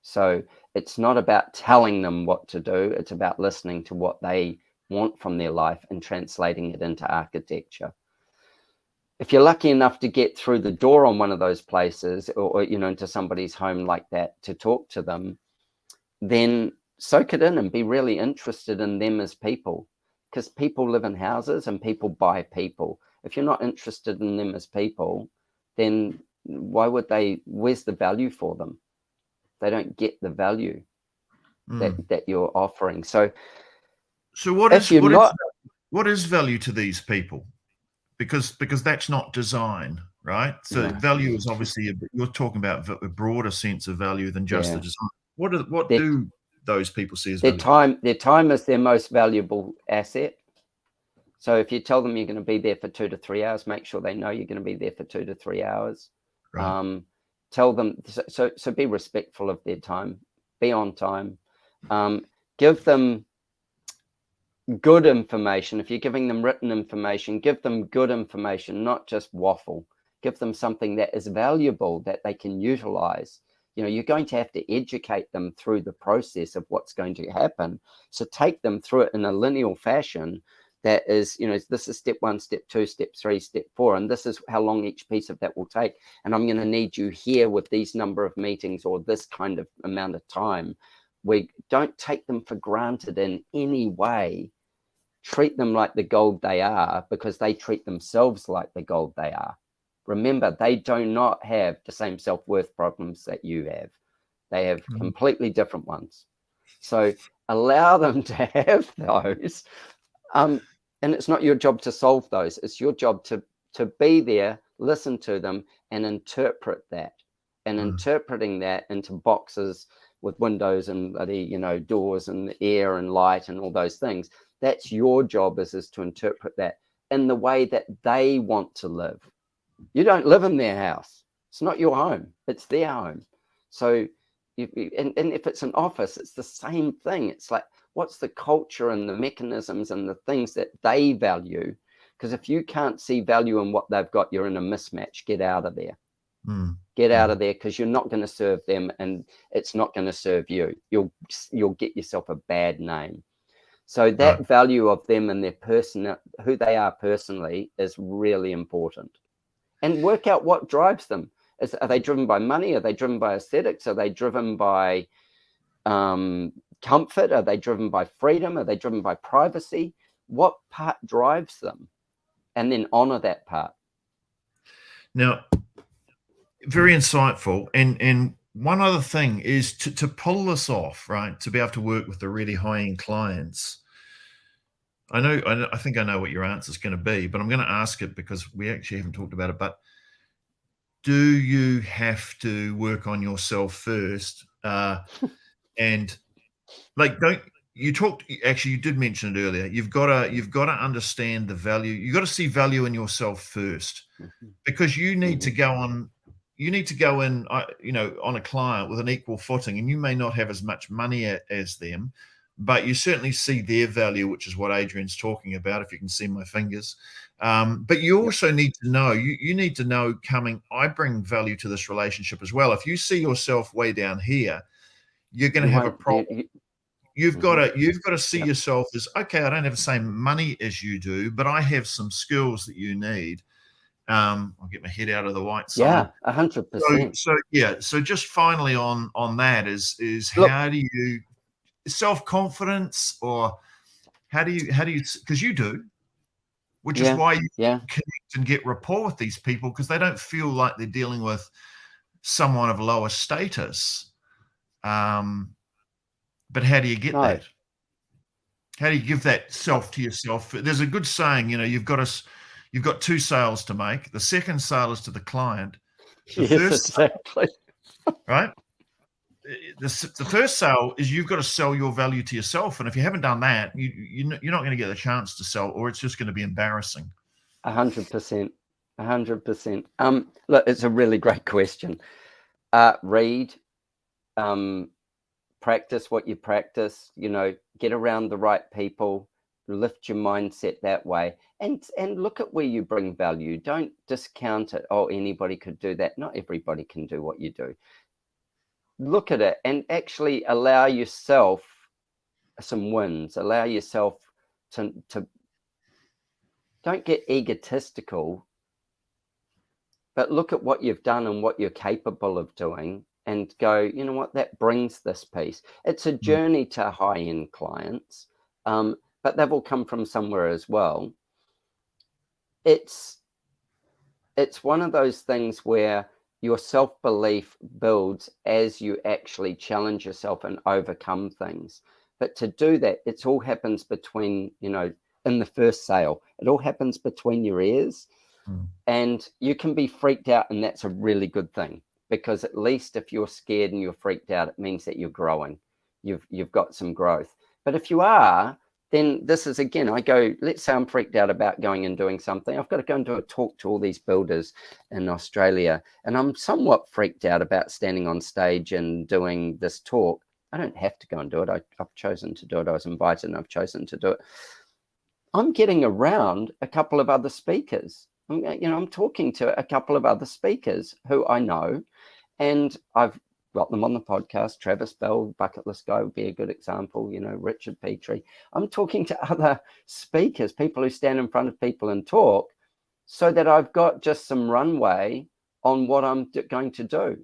Speaker 2: So it's not about telling them what to do. It's about listening to what they want from their life and translating it into architecture. If you're lucky enough to get through the door on one of those places, or into somebody's home like that, to talk to them, then soak it in and be really interested in them as people, because people live in houses and people buy people. If you're not interested in them as people, then why would they? Where's the value for them? They don't get the value that you're offering. So
Speaker 3: what is value to these people? Because that's not design, right? So value is obviously you're talking about a broader sense of value than just the design. What do those people see as value?
Speaker 2: Their time is their most valuable asset. So if you tell them you're going to be there for 2 to 3 hours, make sure they know you're going to be there for 2 to 3 hours. Right. Tell them, so be respectful of their time, be on time, give them good information. If you're giving them written information, give them good information, not just waffle. Give them something that is valuable that they can utilize. You're going to have to educate them through the process of what's going to happen. So take them through it in a linear fashion. That is, this is step 1, step 2, step 3, step 4, and this is how long each piece of that will take. And I'm going to need you here with these number of meetings or this kind of amount of time. We don't take them for granted in any way. Treat them like the gold they are, because they treat themselves like the gold they are. Remember, they do not have the same self-worth problems that you have. They have completely different ones. So allow them to have those. And it's not your job to solve those. It's your job to be there, listen to them, and interpret that. And interpreting that into boxes with windows and doors and air and light and all those things. That's your job, is to interpret that in the way that they want to live. You don't live in their house. It's not your home. It's their home. So, and if it's an office, it's the same thing. It's like, what's the culture and the mechanisms and the things that they value? Because if you can't see value in what they've got, you're in a mismatch. Get out of there. Get out of there, because you're not going to serve them, and it's not going to serve you. You'll get yourself a bad name. So that value of them and their person, who they are personally, is really important. And work out what drives them. Are they driven by money? Are they driven by aesthetics? Are they driven by comfort? Are they driven by freedom? Are they driven by privacy? What part drives them? And then honor that part.
Speaker 3: Now, very insightful. And one other thing is to pull this off, right? To be able to work with the really high-end clients. I think I know what your answer is going to be, but I'm going to ask it because we actually haven't talked about it. But do you have to work on yourself first? And you did mention it earlier. You've got to understand the value. You've got to see value in yourself first, because you need to go on. You need to go in, on a client with an equal footing, and you may not have as much money as them, but you certainly see their value, which is what Adrian's talking about, if you can see my fingers. But you also need to know, you need to know I bring value to this relationship as well. If you see yourself way down here, you're going to have a problem. You've got to see yourself as, okay, I don't have the same money as you do, but I have some skills that you need. I'll get my head out of the white side.
Speaker 2: Yeah, 100%.
Speaker 3: So just finally on that is how do you self-confidence, or how do you because you do, which is why you connect and get rapport with these people, because they don't feel like they're dealing with someone of lower status. But how do you get that? How do you give that self to yourself? There's a good saying, you've got 2 sales to make. The second sale is to the client.
Speaker 2: Exactly.
Speaker 3: Right? The first sale is you've got to sell your value to yourself. And if you haven't done that, you're not going to get a chance to sell, or it's just going to be embarrassing.
Speaker 2: 100%. 100%. Look, it's a really great question. Read, practice what you practice, you know, get around the right people, lift your mindset that way, and look at where you bring value. Don't discount it. Oh, anybody could do that. Not everybody can do what you do. Look at it and actually allow yourself some wins. Allow yourself to don't get egotistical, but look at what you've done and what you're capable of doing and go, you know what, that brings this piece. It's a journey to high-end clients, but they've all come from somewhere as well. It's one of those things where your self-belief builds as you actually challenge yourself and overcome things. But to do that, it all happens between, you know, in the first sale, it all happens between your ears. And you can be freaked out, and that's a really good thing, because at least if you're scared and you're freaked out, it means that you're growing. You've got some growth. But if you are, then this is, again, I go, let's say I'm freaked out about going and doing something. I've got to go and do a talk to all these builders in Australia, and I'm somewhat freaked out about standing on stage and doing this talk. I don't have to go and do it. I've chosen to do it. I was invited and I've chosen to do it. I'm getting around a couple of other speakers. I'm talking to a couple of other speakers who I know, and I've got them on the podcast. Travis Bell, Bucket List Guy, would be a good example. You know, Richard Petrie. I'm talking to other speakers, people who stand in front of people and talk, so that I've got just some runway on what I'm going to do.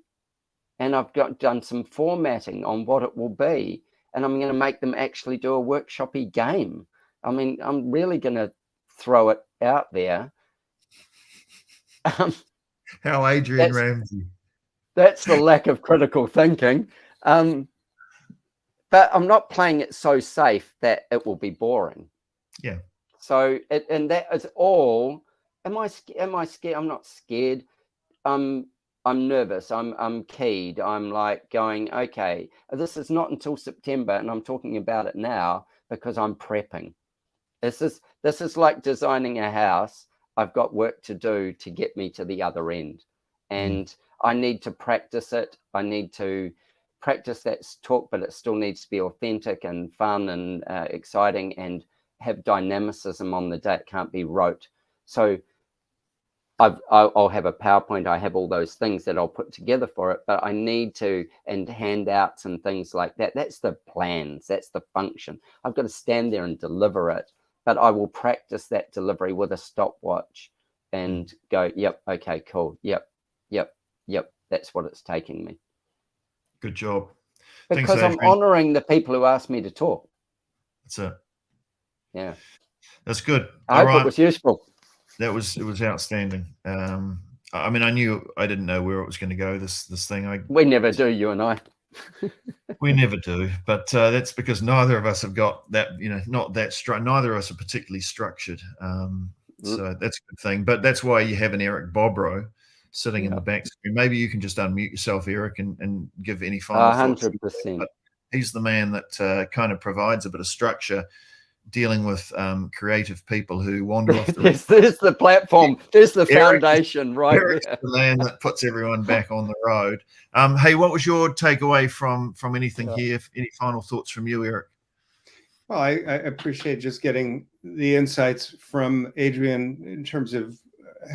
Speaker 2: And I've done some formatting on what it will be. And I'm going to make them actually do a workshopy game. I mean, I'm really going to throw it out there.
Speaker 3: How Adrian Ramsay.
Speaker 2: That's the lack of critical thinking. But I'm not playing it so safe that it will be boring.
Speaker 3: Yeah.
Speaker 2: So, and that is all. Am I scared? I'm not scared. I'm nervous. I'm keyed. I'm like going, okay, this is not until September, and I'm talking about it now because I'm prepping. This is like designing a house. I've got work to do to get me to the other end, and I need to practice it. I need to practice that talk, but it still needs to be authentic and fun and exciting and have dynamicism on the day. It can't be rote. So I'll have a PowerPoint. I have all those things that I'll put together for it, but I need to, and handouts and things like that. That's the plans. That's the function. I've got to stand there and deliver it, but I will practice that delivery with a stopwatch and go, yep, okay, cool. Yep. That's what it's taking me.
Speaker 3: Good job.
Speaker 2: Because I'm honoring the people who asked me to talk.
Speaker 3: That's it.
Speaker 2: Yeah.
Speaker 3: That's good.
Speaker 2: I hope it was useful.
Speaker 3: It was outstanding. I mean, I didn't know where it was going to go, this thing.
Speaker 2: We never do, you and I.
Speaker 3: We never do, but that's because neither of us have got that, not that neither of us are particularly structured. So that's a good thing. But that's why you have an Eric Bobrow sitting in the back screen. Maybe you can just unmute yourself, Eric, and give any final thoughts.
Speaker 2: 100%.
Speaker 3: But he's the man that kind of provides a bit of structure, dealing with creative people who wander off the
Speaker 2: Yes, there's the platform. There's the foundation, right?
Speaker 3: Eric's the man that puts everyone back on the road. Hey, what was your takeaway from anything here? Any final thoughts from you, Eric?
Speaker 1: Well, I appreciate just getting the insights from Adrian in terms of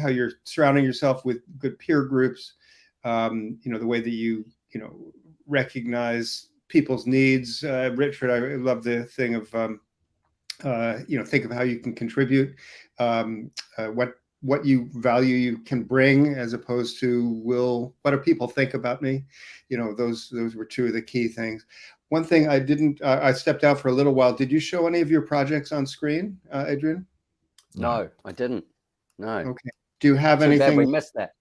Speaker 1: how you're surrounding yourself with good peer groups, the way that you recognize people's needs. Richard, I love the thing of think of how you can contribute, what you value you can bring, as opposed to what do people think about me? Those were two of the key things. One thing I didn't, I stepped out for a little while. Did you show any of your projects on screen, Adrian?
Speaker 2: No, I didn't. No.
Speaker 1: Okay. Do you have anything?
Speaker 2: Bad we missed that.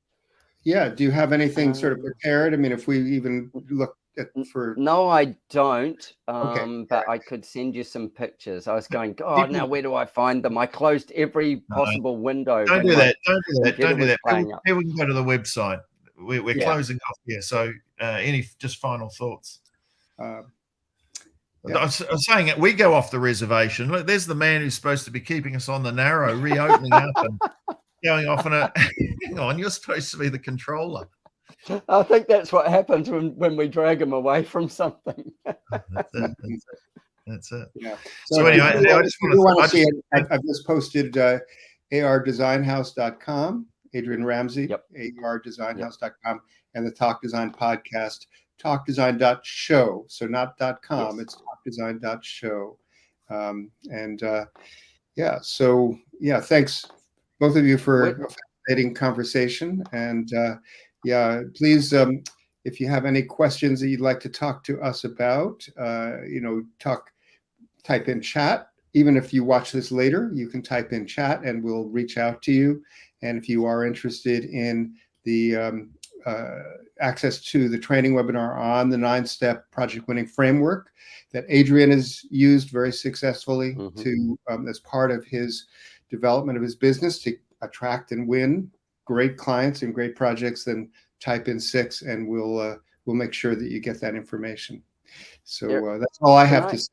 Speaker 1: Yeah. Do you have anything sort of prepared? I mean, if we even look at for.
Speaker 2: No, I don't.
Speaker 1: Okay.
Speaker 2: But I could send you some pictures. I was going, God, now where do I find them? I closed every possible window.
Speaker 3: Don't do that. Don't do that. People can go to the website. We're closing off here. So any just final thoughts? I was saying it. We go off the reservation. Look, there's the man who's supposed to be keeping us on the narrow, reopening up and going off on a. Hang on, you're supposed to be the controller.
Speaker 2: I think that's what happens when we drag him away from something.
Speaker 3: That's it. That's it.
Speaker 1: Yeah.
Speaker 3: So anyway, I just want to
Speaker 1: see it. I've just posted ardesignhouse.com, Adrian Ramsay, ardesignhouse.com, and the Talk Design podcast, talkdesign.show. So not .com, it's talkdesign.show. Thanks both of you for a fascinating conversation. And please, if you have any questions that you'd like to talk to us about, type in chat. Even if you watch this later, you can type in chat and we'll reach out to you. And if you are interested in the access to the training webinar on the 9-step project winning framework that Adrian has used very successfully to as part of his development of his business to attract and win great clients and great projects, then type in 6 and we'll make sure that you get that information. So that's all I have to say.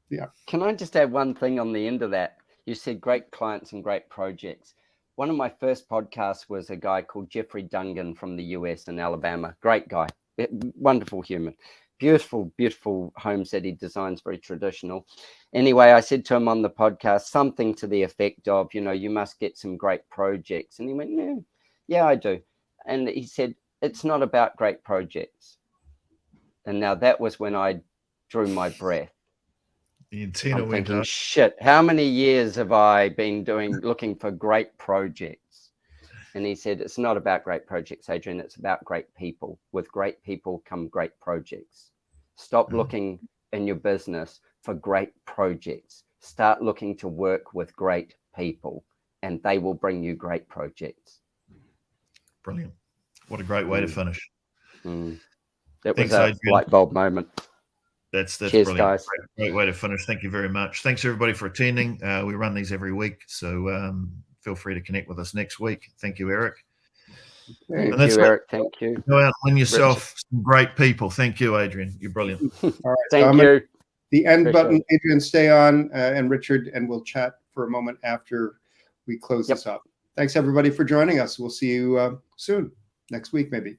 Speaker 1: Yeah.
Speaker 2: Can I just add one thing on the end of that? You said great clients and great projects. One of my first podcasts was a guy called Jeffrey Dungan from the US in Alabama. Great guy, wonderful human, beautiful, beautiful homes that he designs, very traditional. Anyway, I said to him on the podcast something to the effect of, you must get some great projects. And he went, yeah, I do. And he said, it's not about great projects. And now that was when I drew my breath.
Speaker 3: The antenna
Speaker 2: I'm
Speaker 3: went
Speaker 2: thinking,
Speaker 3: up.
Speaker 2: shit, how many years have I been looking for great projects? And he said, it's not about great projects, Adrian. It's about great people. With great people come great projects. Stop looking in your business for great projects. Start looking to work with great people, and they will bring you great projects.
Speaker 3: Brilliant. What a great way to finish.
Speaker 2: That was a light bulb moment.
Speaker 3: That's
Speaker 2: Cheers,
Speaker 3: brilliant.
Speaker 2: Guys.
Speaker 3: Great way to finish. Thank you very much. Thanks everybody for attending. We run these every week, so feel free to connect with us next week. Thank you, Eric.
Speaker 2: Thank you, Eric. Thank you.
Speaker 3: Go out and win yourself some great people. Thank you, Adrian. You're brilliant.
Speaker 1: All right.
Speaker 2: Thank you.
Speaker 1: The end button, Adrian, stay on, and Richard, and we'll chat for a moment after we close this up. Thanks everybody for joining us. We'll see you soon, next week maybe.